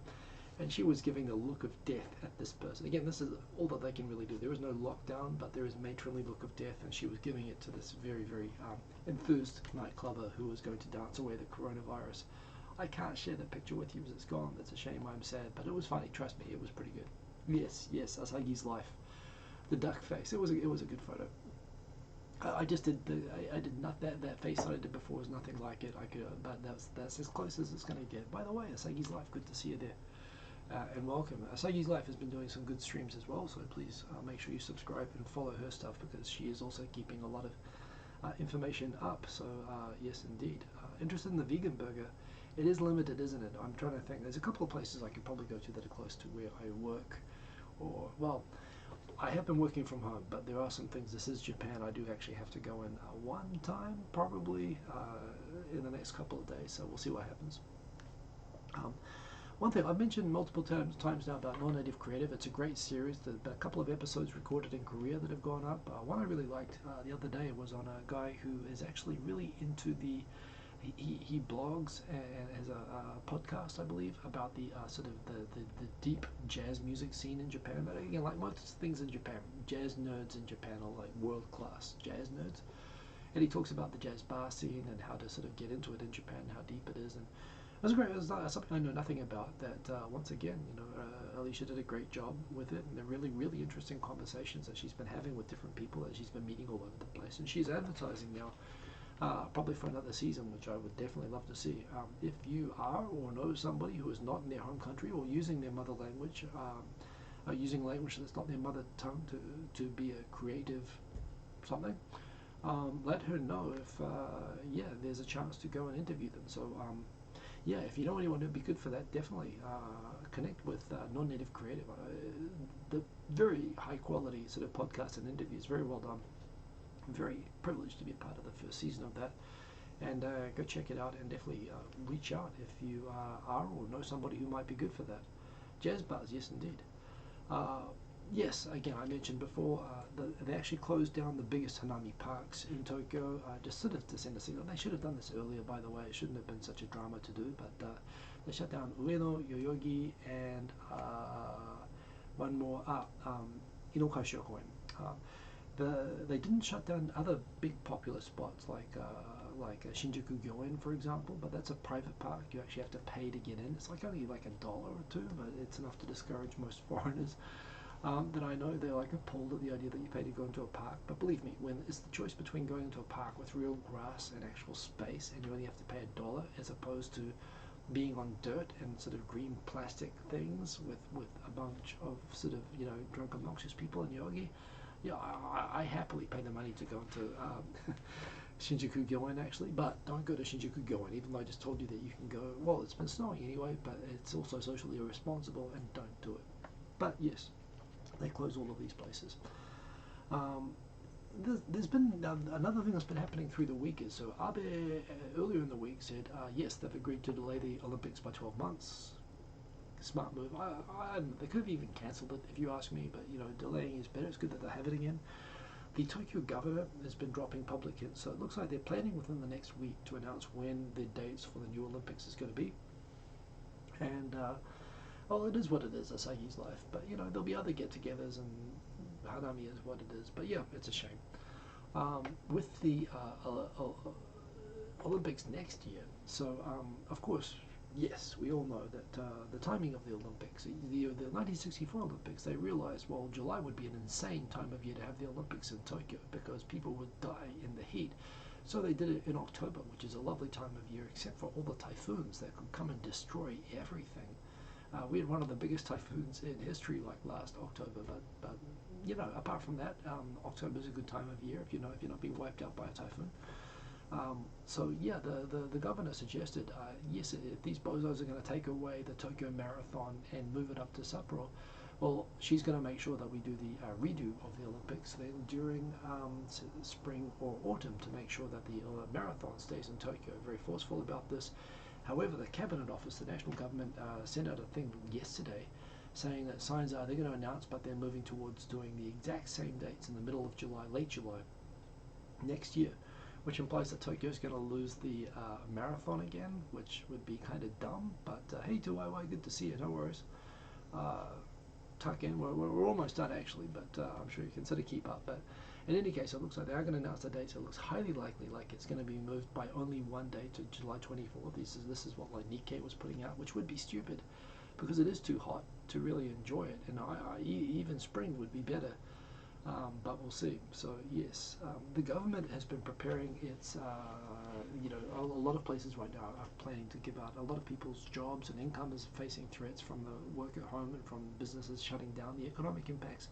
And she was giving the look of death at this person. Again, this is all that they can really do. There is no lockdown, but there is matronly look of death. And she was giving it to this very, very enthused nightclubber who was going to dance away the coronavirus. I can't share the picture with you because it's gone. That's a shame. I'm sad. But it was funny. Trust me, it was pretty good. Yes, Asagi's life. The duck face. It was a good photo. I just did that face that I did before was nothing like it. But that's as close as it's going to get. By the way, Asagi's Life, good to see you there, and welcome. Asagi's Life has been doing some good streams as well, so please make sure you subscribe and follow her stuff because she is also keeping a lot of information up. So yes, indeed. Interested in the vegan burger? It is limited, isn't it? I'm trying to think. There's a couple of places I could probably go to that are close to where I work, or well. I have been working from home, but there are some things. This is Japan. I do actually have to go in one time, probably in the next couple of days. So we'll see what happens. One thing I've mentioned multiple times now about Non-Native Creative. It's a great series. There's been a couple of episodes recorded in Korea that have gone up. One I really liked the other day was on a guy who is actually really into the. He blogs and has a podcast, I believe, about the sort of the deep jazz music scene in Japan. But again, like most things in Japan, jazz nerds in Japan are like world-class jazz nerds. And he talks about the jazz bar scene and how to sort of get into it in Japan, how deep it is. And it was great. It was something I know nothing about. That once again, Alicia did a great job with it, and they're really, really interesting conversations that she's been having with different people that she's been meeting all over the place. And she's advertising now. Probably for another season, which I would definitely love to see. If you are or know somebody who is not in their home country or using their mother language, using language that's not their mother tongue to be a creative something, let her know if, there's a chance to go and interview them. So, if you know anyone who'd be good for that, definitely connect with Non-Native Creative. The very high quality sort of podcast and interviews, very well done. I'm very privileged to be a part of the first season of that, and go check it out and definitely reach out if you are or know somebody who might be good for that. Jazz bars, yes indeed. yes, again, I mentioned before, they actually closed down the biggest Hanami parks in Tokyo, just sort of to send a signal. They should have done this earlier, by the way. It shouldn't have been such a drama to do, but they shut down Ueno, Yoyogi, and one more, Inokai Shokoen. Uh, they didn't shut down other big popular spots like Shinjuku Gyoen, for example, but that's a private park. You actually have to pay to get in. It's like only like $1 or $2, but it's enough to discourage most foreigners that I know. They're like appalled at the idea that you pay to go into a park. But believe me, when it's the choice between going into a park with real grass and actual space, and you only have to pay $1, as opposed to being on dirt and sort of green plastic things with a bunch of sort of drunk obnoxious people in yogi, yeah, I happily pay the money to go into Shinjuku Gyoen actually, but don't go to Shinjuku Gyoen, even though I just told you that you can go. Well, it's been snowing anyway, but it's also socially irresponsible, and don't do it. But yes, they close all of these places. Um, there's been another thing that's been happening through the week is, so Abe earlier in the week said, yes, they've agreed to delay the Olympics by 12 months. Smart move. They could have even cancelled it if you ask me, but delaying is better. It's good that they have it again. The Tokyo governor has been dropping public hints, so it looks like they're planning within the next week to announce when the dates for the new Olympics is going to be. And well, it is what it is, Asahi's life. But there'll be other get-togethers, and Hanami is what it is. But yeah, it's a shame. With the Olympics next year, so of course, yes, we all know that the timing of the Olympics, the 1964 Olympics, they realized, well, July would be an insane time of year to have the Olympics in Tokyo because people would die in the heat. So they did it in October, which is a lovely time of year, except for all the typhoons that could come and destroy everything. We had one of the biggest typhoons in history, like last October, but apart from that, October is a good time of year if you're not being wiped out by a typhoon. So yeah, the governor suggested, yes, if these bozos are going to take away the Tokyo Marathon and move it up to Sapporo, well, she's going to make sure that we do the redo of the Olympics then during spring or autumn to make sure that the marathon stays in Tokyo. Very forceful about this. However, the Cabinet Office, the national government, sent out a thing yesterday saying that signs are they're going to announce, but they're moving towards doing the exact same dates in the middle of July, late July next year, which implies that Tokyo is going to lose the marathon again, which would be kind of dumb. But hey, 2YY, good to see you. No worries. Tuck in. We're almost done actually, but I'm sure you can sort of keep up. But in any case, it looks like they are going to announce the date, so it looks highly likely like it's going to be moved by only one day to July 24th. This is what like Nikkei was putting out, which would be stupid because it is too hot to really enjoy it, and even spring would be better. But we'll see. So yes, the government has been preparing its, a lot of places right now are planning to give out. A lot of people's jobs and income is facing threats from the work at home and from businesses shutting down. The economic impacts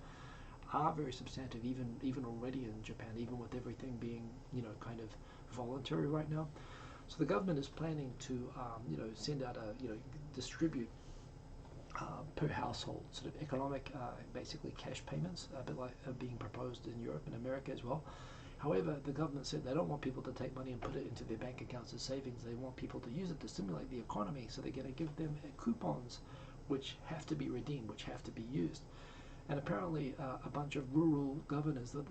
are very substantive, even already in Japan, even with everything being, kind of voluntary right now. So the government is planning to, send out distribute per household, sort of economic, basically cash payments, a bit like being proposed in Europe and America as well. However, the government said they don't want people to take money and put it into their bank accounts as savings. They want people to use it to stimulate the economy, so they're going to give them coupons which have to be redeemed, which have to be used. And apparently a bunch of rural governors, the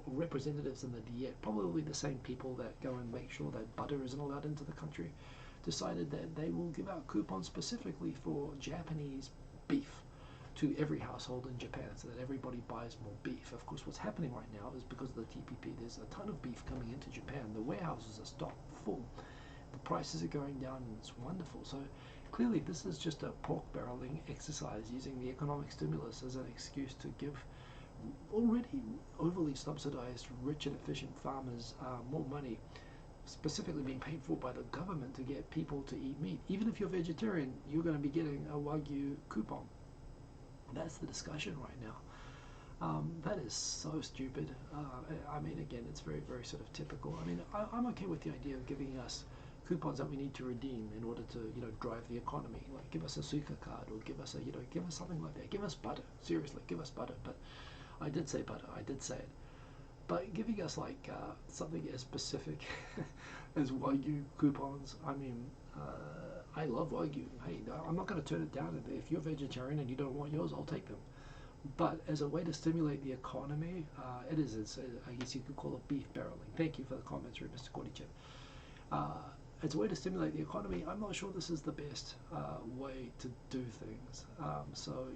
representatives in the Diet, probably the same people that go and make sure that butter isn't allowed into the country, decided that they will give out coupons specifically for Japanese beef to every household in Japan so that everybody buys more beef. Of course, what's happening right now is because of the TPP, there's a ton of beef coming into Japan. The warehouses are stocked full. The prices are going down, and it's wonderful. So clearly this is just a pork barreling exercise using the economic stimulus as an excuse to give already overly subsidized rich and efficient farmers more money, specifically being paid for by the government to get people to eat meat. Even if you're vegetarian, you're going to be getting a Wagyu coupon. That's the discussion right now. That is so stupid. I mean, again, it's very, very sort of typical. I mean, I'm okay with the idea of giving us coupons that we need to redeem in order to, drive the economy. Like, give us a Suica card, or give us give us something like that. Give us butter. Seriously, give us butter. But I did say butter. I did say it. But giving us like something as specific as Wagyu coupons, I mean, I love Wagyu. Hey, I'm not going to turn it down. If you're vegetarian and you don't want yours, I'll take them. But as a way to stimulate the economy, I guess you could call it beef barreling. Thank you for the commentary, Mr. Cordychip. As a way to stimulate the economy, I'm not sure this is the best way to do things. So,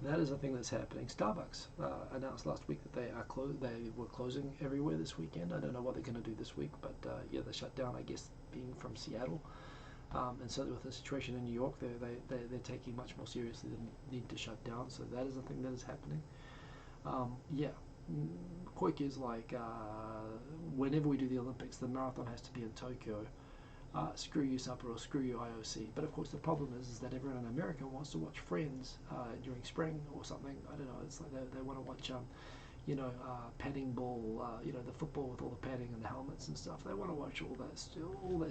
that is a thing that's happening. Starbucks announced last week that they were closing everywhere this weekend. I don't know what they're going to do this week, but they shut down, I guess, being from Seattle. And certainly with the situation in New York, they're taking much more seriously the need to shut down. So that is a thing that is happening. Quick is like whenever we do the Olympics, the marathon has to be in Tokyo. Screw you Sapporo, screw you IOC. But of course the problem is that everyone in America wants to watch Friends during spring or something. I don't know. It's like they want to watch padding ball, the football with all the padding and the helmets and stuff. They want to watch all that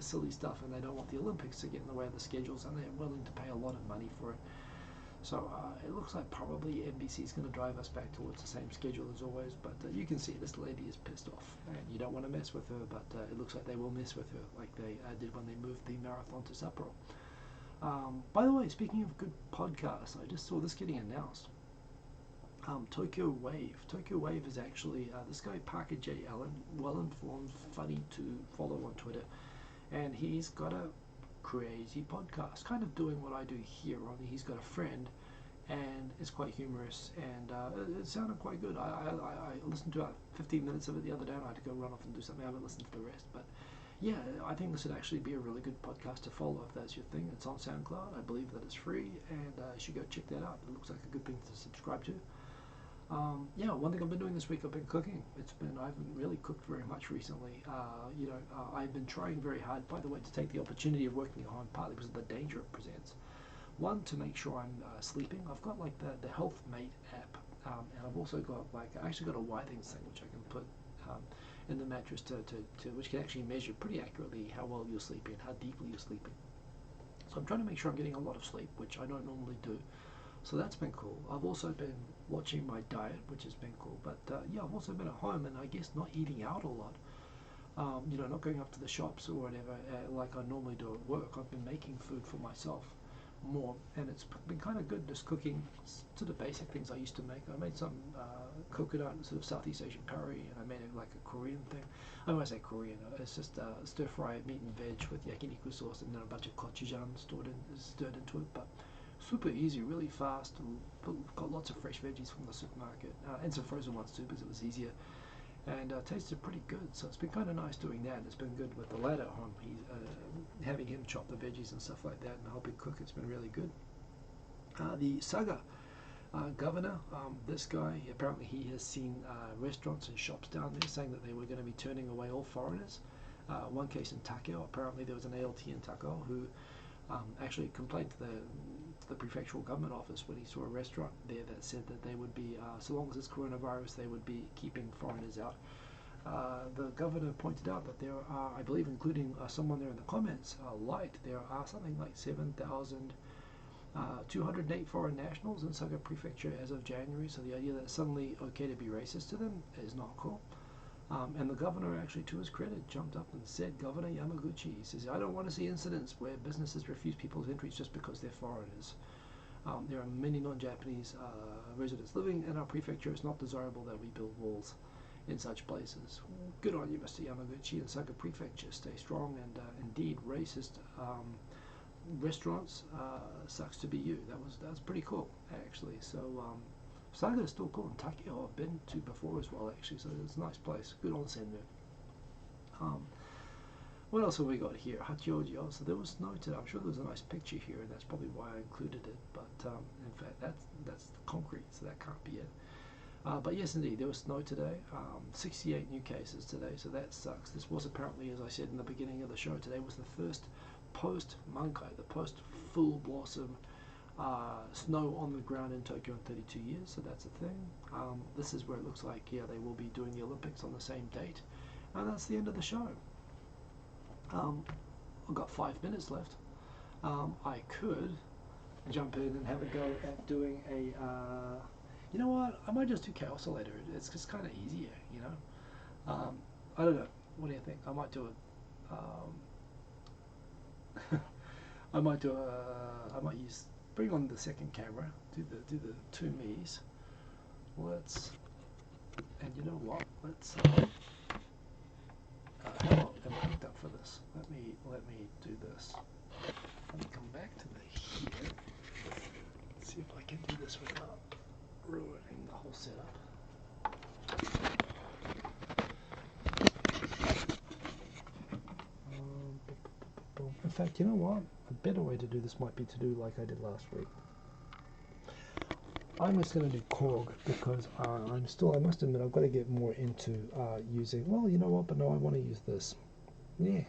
silly stuff, and they don't want the Olympics to get in the way of the schedules, and they're willing to pay a lot of money for it. So it looks like probably NBC is going to drive us back towards the same schedule as always, but you can see this lady is pissed off, and you don't want to mess with her, but it looks like they will mess with her, like they did when they moved the marathon to Sapporo. By the way, speaking of good podcasts, I just saw this getting announced. Tokyo Wave. Tokyo Wave is actually this guy Parker J. Allen, well-informed, funny to follow on Twitter, and he's got a crazy podcast, kind of doing what I do here, only he's got a friend, and it's quite humorous, and it sounded quite good. I listened to about 15 minutes of it the other day, and I had to go run off and do something. I haven't listened to the rest, but yeah, I think this would actually be a really good podcast to follow if that's your thing. It's on SoundCloud. I believe that it's free, and you should go check that out. It looks like a good thing to subscribe to. One thing I've been doing this week, I've been cooking. I haven't really cooked very much recently. I've been trying very hard, by the way, to take the opportunity of working at home, partly because of the danger it presents. One, to make sure I'm sleeping. I've got like the Health Mate app, and I've also got I actually got a Whitings thing which I can put in the mattress to which can actually measure pretty accurately how well you're sleeping, how deeply you're sleeping. So I'm trying to make sure I'm getting a lot of sleep, which I don't normally do. So that's been cool. I've also been watching my diet, which has been cool. But I've also been at home, and I guess not eating out a lot. Not going up to the shops or whatever like I normally do at work. I've been making food for myself more, and it's been kind of good just cooking sort of basic things I used to make. I made some coconut sort of Southeast Asian curry, and I made it like a Korean thing. I don't want to say Korean, it's just stir fry meat and veg with yakiniku sauce, and then a bunch of gochujang stirred into it, but super easy, really fast. Got lots of fresh veggies from the supermarket, and some frozen ones too, because it was easier, and tasted pretty good. So it's been kind of nice doing that. It's been good with the lad at home. He's having him chop the veggies and stuff like that, and helping cook. It's been really good. The Saga governor, this guy, apparently he has seen restaurants and shops down there saying that they were going to be turning away all foreigners. One case in Takeo, apparently there was an ALT in Takeo who actually complained to the prefectural government office when he saw a restaurant there that said that they would be, so long as it's coronavirus, they would be keeping foreigners out. The governor pointed out that there are, I believe, including someone there in the comments, there are something like 7,208 foreign nationals in Saga Prefecture as of January, so the idea that it's suddenly okay to be racist to them is not cool. And the governor actually, to his credit, jumped up and said, Governor Yamaguchi, he says, I don't want to see incidents where businesses refuse people's entries just because they're foreigners. There are many non-Japanese residents living in our prefecture. It's not desirable that we build walls in such places. Good on you, Mr. Yamaguchi and Saga Prefecture. Stay strong, and indeed, racist restaurants sucks to be you. That was pretty cool, actually. So Saga is still cool, and Takeo I've been to before as well, actually, so it's a nice place. Good onsen there. What else have we got here? Hachioji. Oh, so there was snow today. I'm sure there was a nice picture here, and that's probably why I included it. But in fact, that's concrete, so that can't be it. But yes, indeed, there was snow today. 68 new cases today, so that sucks. This was apparently, as I said in the beginning of the show, today was the first post-Mankai, the post-full blossom snow on the ground in Tokyo in 32 years, so that's a thing. This is where it looks like, yeah, they will be doing the Olympics on the same date. And that's the end of the show. I've got 5 minutes left. I could jump in and have a go at doing a, you know what, I might just do Chaos later. It's just kind of easier, you know. I don't know. What do you think? I might do it. I might use bring on the second camera, do the two me's. Let's, and you know what? Let's. How am I hooked up for this? Let me do this. Let me come back to the here. Let's see if I can do this without ruining the whole setup. In fact, you know what? A better way to do this might be to do like I did last week. I'm just going to do Korg because I must admit, I've got to get more into using, well, you know what, but no, I want to use this. Yeah,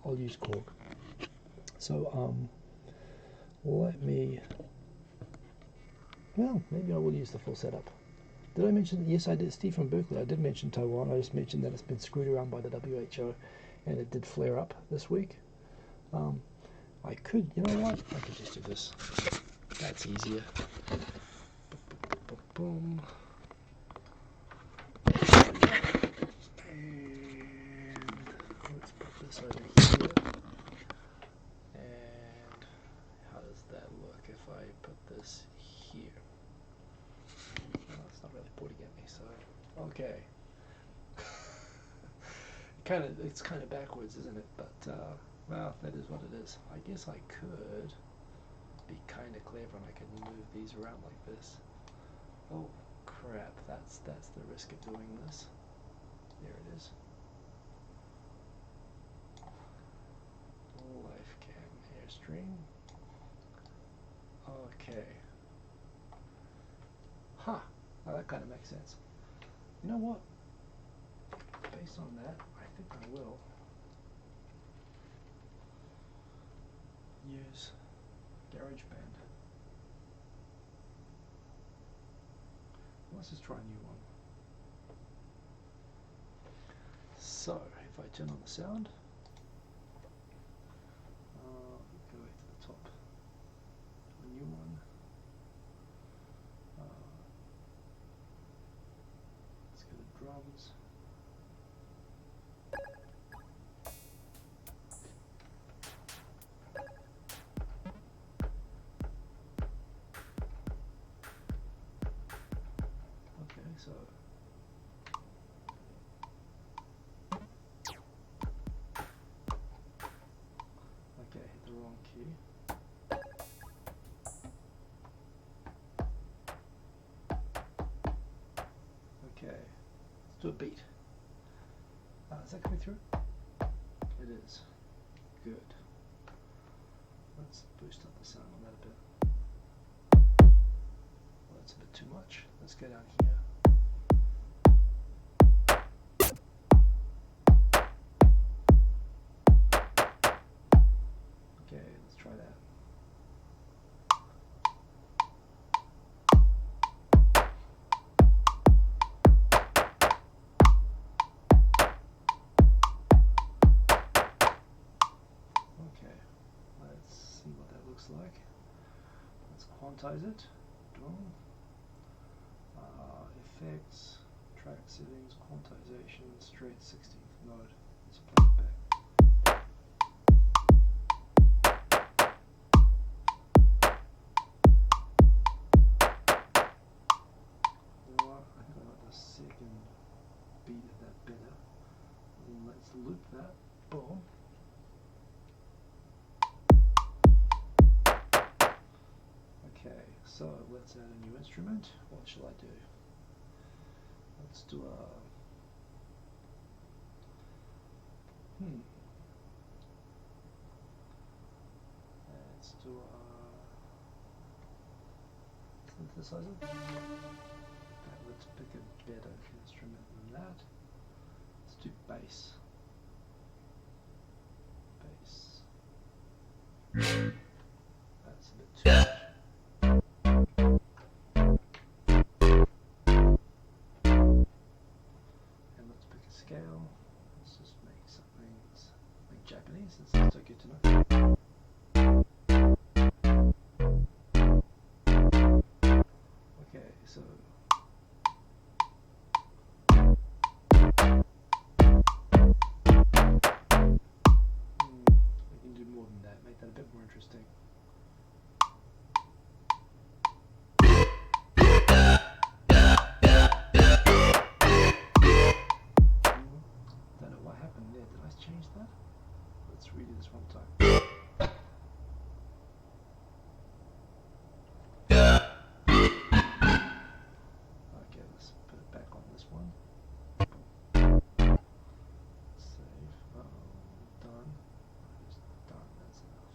I'll use Korg. So, let me, well, maybe I will use the full setup. Did I mention, yes I did, Steve from Berkeley, I did mention Taiwan. I just mentioned that it's been screwed around by the WHO and it did flare up this week. I could, you know what, I could just do this. That's easier. Boom. And let's put this over here. And how does that look if I put this here? Well, it's not really pointing at me, so okay. It's kind of backwards, isn't it? But well, that is what it is. I guess I could be kind of clever and I can move these around like this. Oh crap, that's the risk of doing this. There it is. Live cam airstream. Okay. Huh. Well, that kind of makes sense. You know what? Based on that, I think I will use GarageBand. Let's just try a new one. So, if I turn on the sound, go back to the top, a new one. Let's go to drums. So okay, hit the wrong key. Okay, let's do a beat. Is that coming through? It is. Good. Let's boost up the sound on that a bit. Well, that's a bit too much. Let's go down here. Okay, let's try that. Okay, let's see what that looks like. Let's quantize it. Boom. Effects, track settings, quantization, straight 16th mode. Let's play it back. I think I like the second beat of that better. And let's loop that. Boom. Okay, so let's add a new instrument. What shall I do? Let's do a let's do a synthesizer. Let's pick a better instrument than that. Let's do bass. Bass. That's a bit too much. And let's pick a scale. Let's just make something like Japanese. It's so good to know. Okay, so we can do more than that, make that a bit more interesting. change that? Let's redo this one time. Okay, let's put it back on this one. Save. Done. Done. That's enough.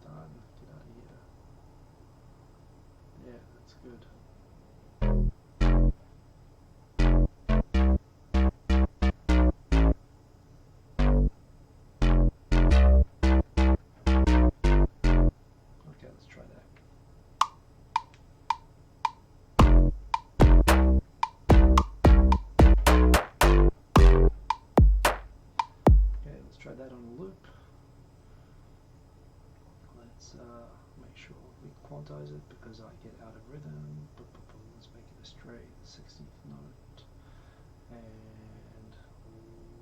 Done. Get out of here. Yeah, that's good. Okay, let's try that. Okay, let's try that on a loop. Let's make sure we quantize it because I get out of rhythm. Let's make it a straight 16th note and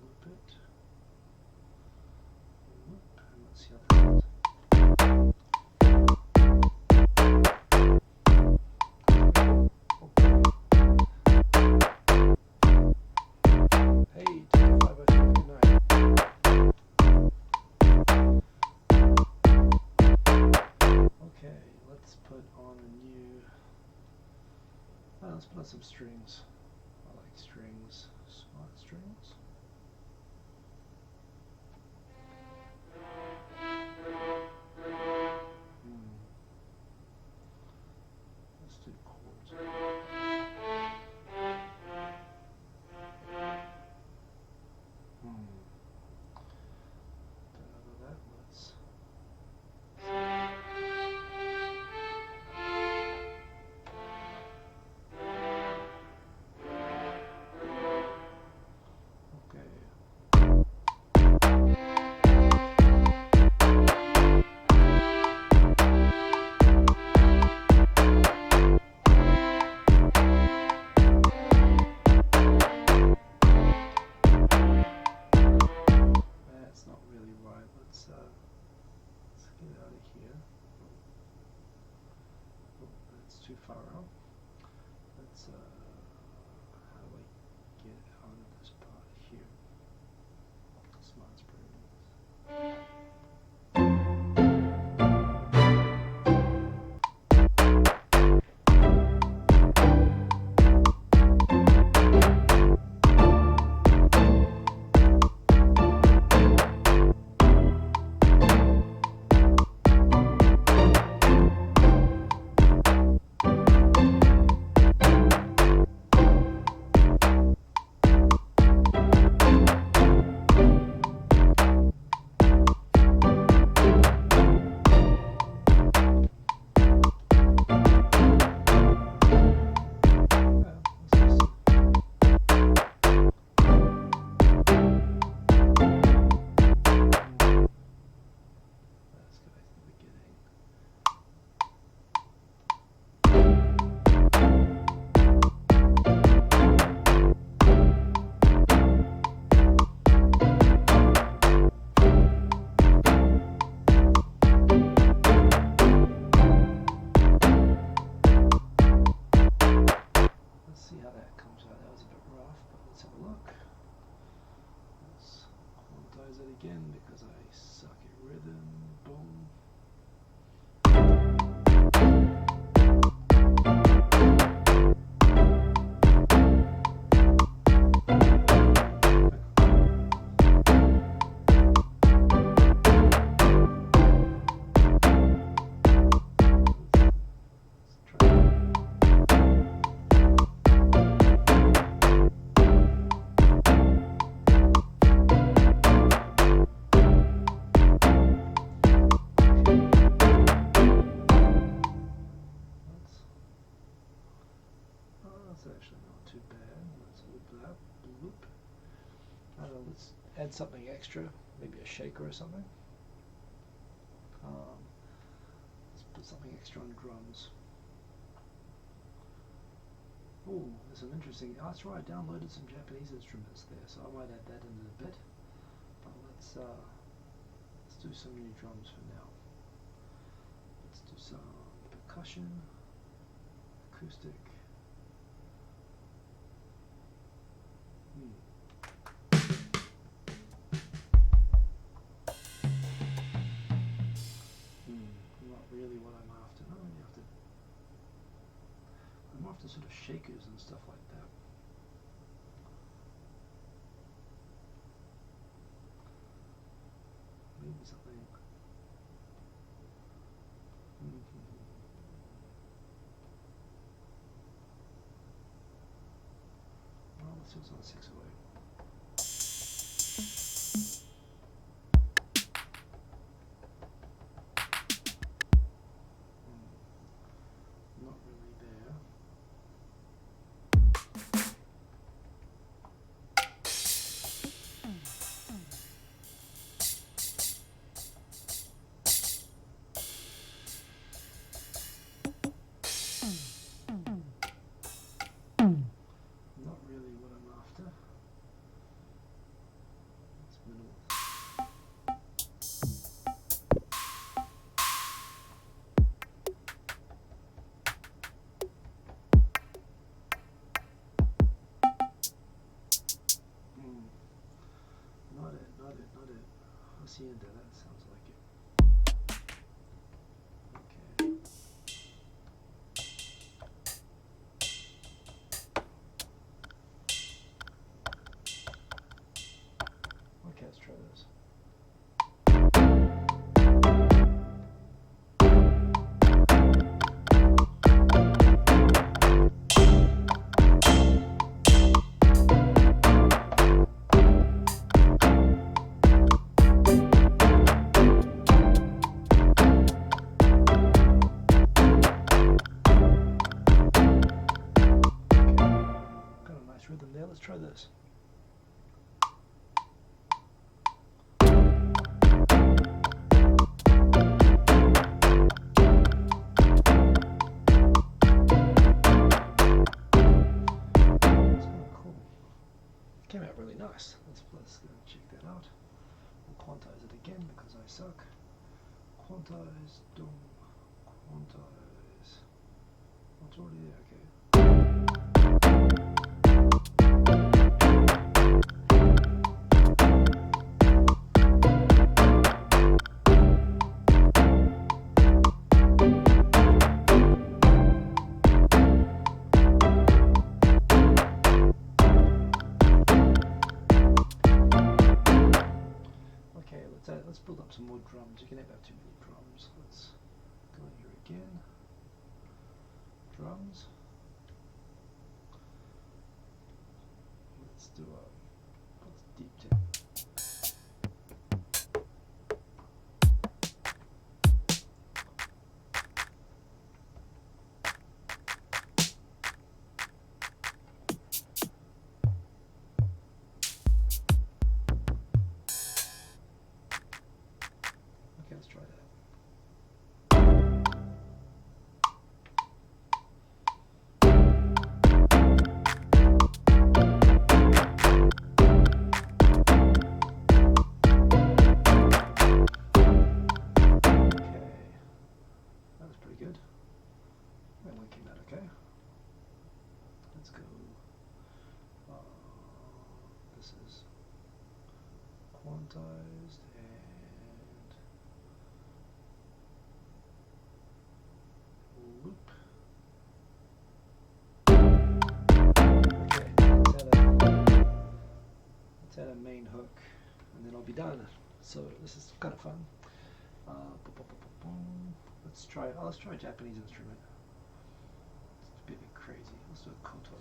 loop it. Loop, and let's see how that goes. Hey, 25059. Okay, let's put on a new. Let's put on some strings. I like strings, smart strings. Let's do chords. Don't know that. Let's. Okay. That's not really right. Let's get out of here. Oh, that's too far out. Let's how do I get out of this part here? Smart springs. Again because I suck at rhythm. Boom. Actually not too bad. Let's loop that. Loop. I don't know, let's add something extra, maybe a shaker or something. Let's put something extra on drums. Oh, there's some interesting. Oh, that's right, I downloaded some Japanese instruments there, so I might add that in a bit. But let's do some new drums for now. Let's do some percussion, acoustic. shakers and stuff like that. Maybe something. Well, let's see what's on 608. Not really there. Not really what I'm after. It's minimal. Not it, not it, not it. I'll see into that, sounds like it. Okay. Okay, let's try this. Got a nice rhythm there, let's try this. Came out really nice. Let's check that out. We'll quantize it again because I suck. Quantize, dum, quantize. What's already there? Okay. Let's build up some more drums. You can have too many drums. Let's go in here again. Drums. Let's do let's deep tech. Let's try that. Okay, that was pretty good. That one came out okay. Let's go. This is quantized and loop. Okay, let's add a main hook and then I'll be done. So this is kind of fun. Let's try a Japanese instrument. It's a bit crazy. Let's do a koto.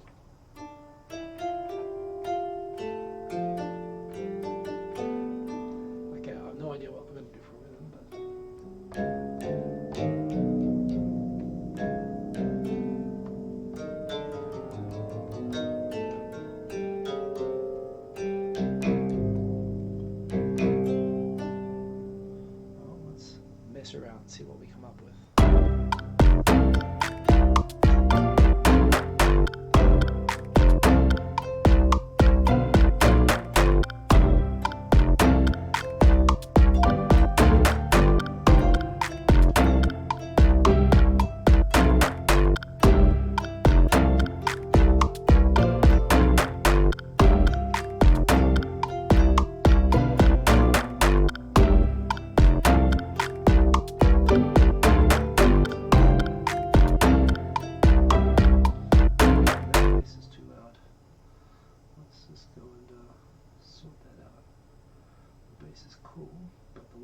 Okay, I have no idea what we're going to do for a rhythm, but around and see what we come up with.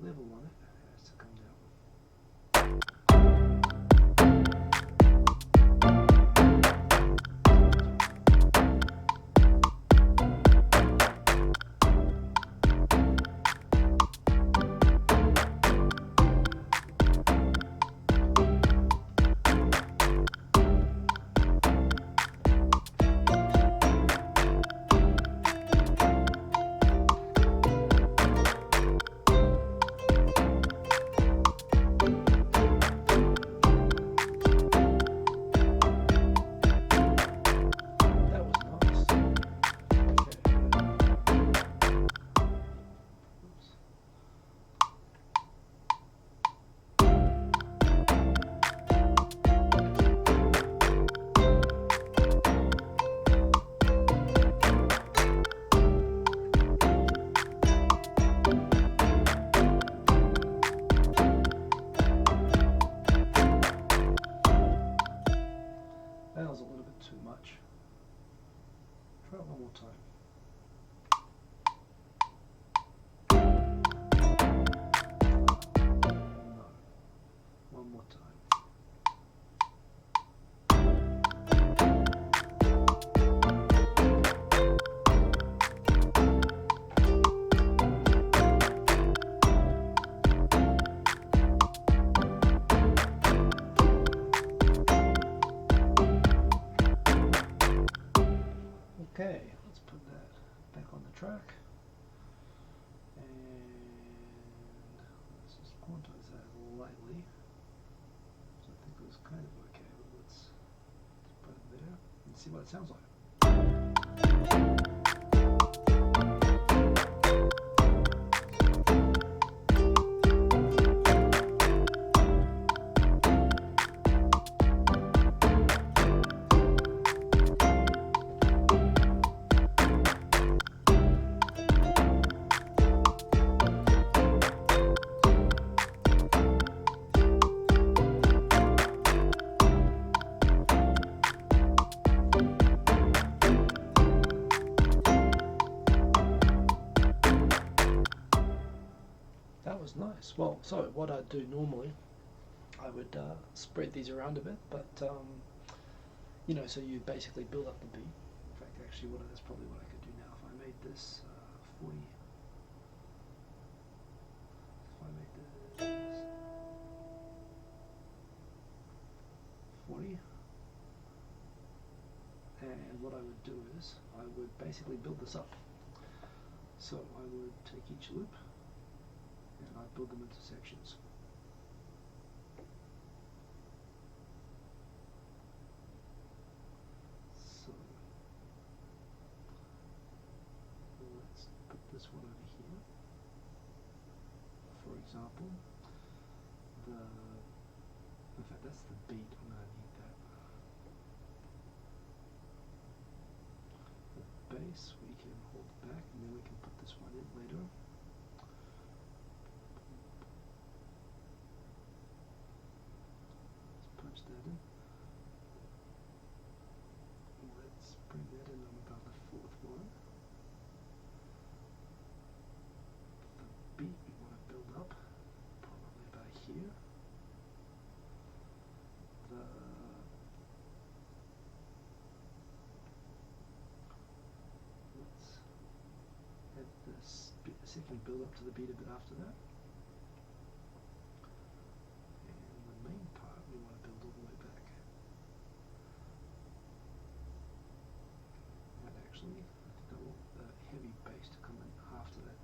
level on it, it has to come down. That was a little bit too much. Try it one more time. No. One more time. Okay, let's put that back on the track, and let's just quantize that lightly. So I think it was kind of okay, but let's put it there and see what it sounds like. That was nice. Well, so what I'd do normally, I would spread these around a bit, but you know, so you basically build up the beat. In fact, actually, that's probably what I could do now. If I made this 40, if I made this 40, and what I would do is I would basically build this up. So I would take each loop and I'd build them into sections. So let's put this one over here. For example, in fact that's the beat, I'm going to need that. The bass we can hold back and then we can put this one in later. Punch that in. Let's bring that in on about the fourth one. The beat we want to build up probably about here. Let's add this second build up to the beat a bit after that. Main part we want to build all the way back. And actually, I think I want the heavy bass to come in after that.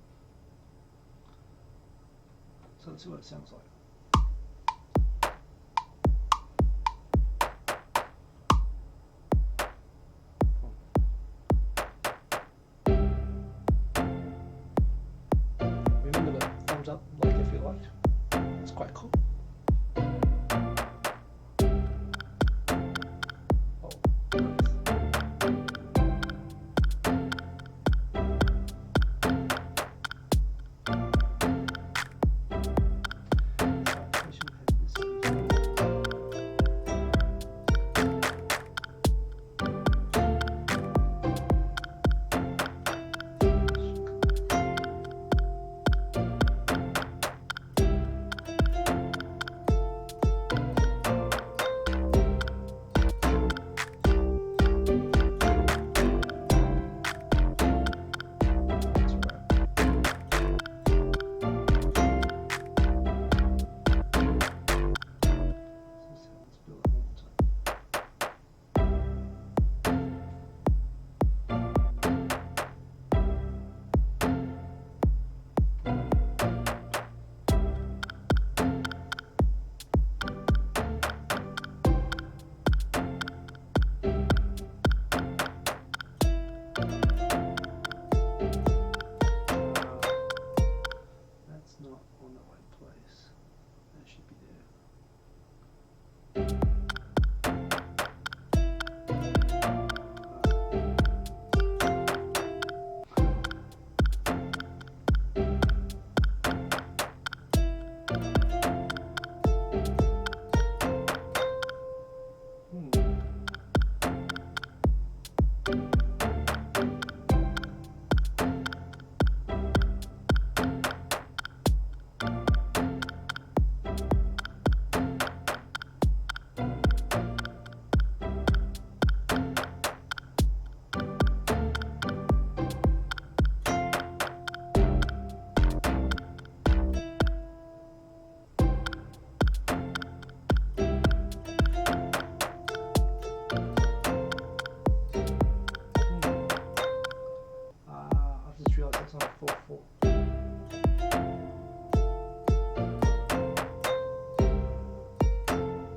So let's see what it sounds like. Remember the thumbs up, like if you liked. It's quite cool. I've just realised that's not a 4/4.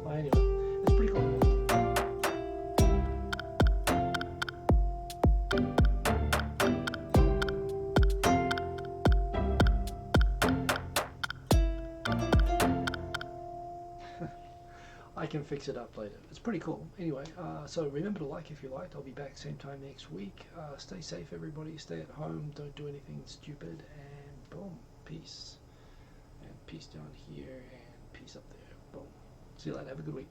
Well, anyway, it's pretty cool. I can fix it up later. It's pretty cool. Anyway, so remember to like if you liked. I'll be back same time next week. Stay safe, everybody. Stay at home. Don't do anything stupid. And boom, peace. And peace down here and peace up there. Boom. See you later. Have a good week.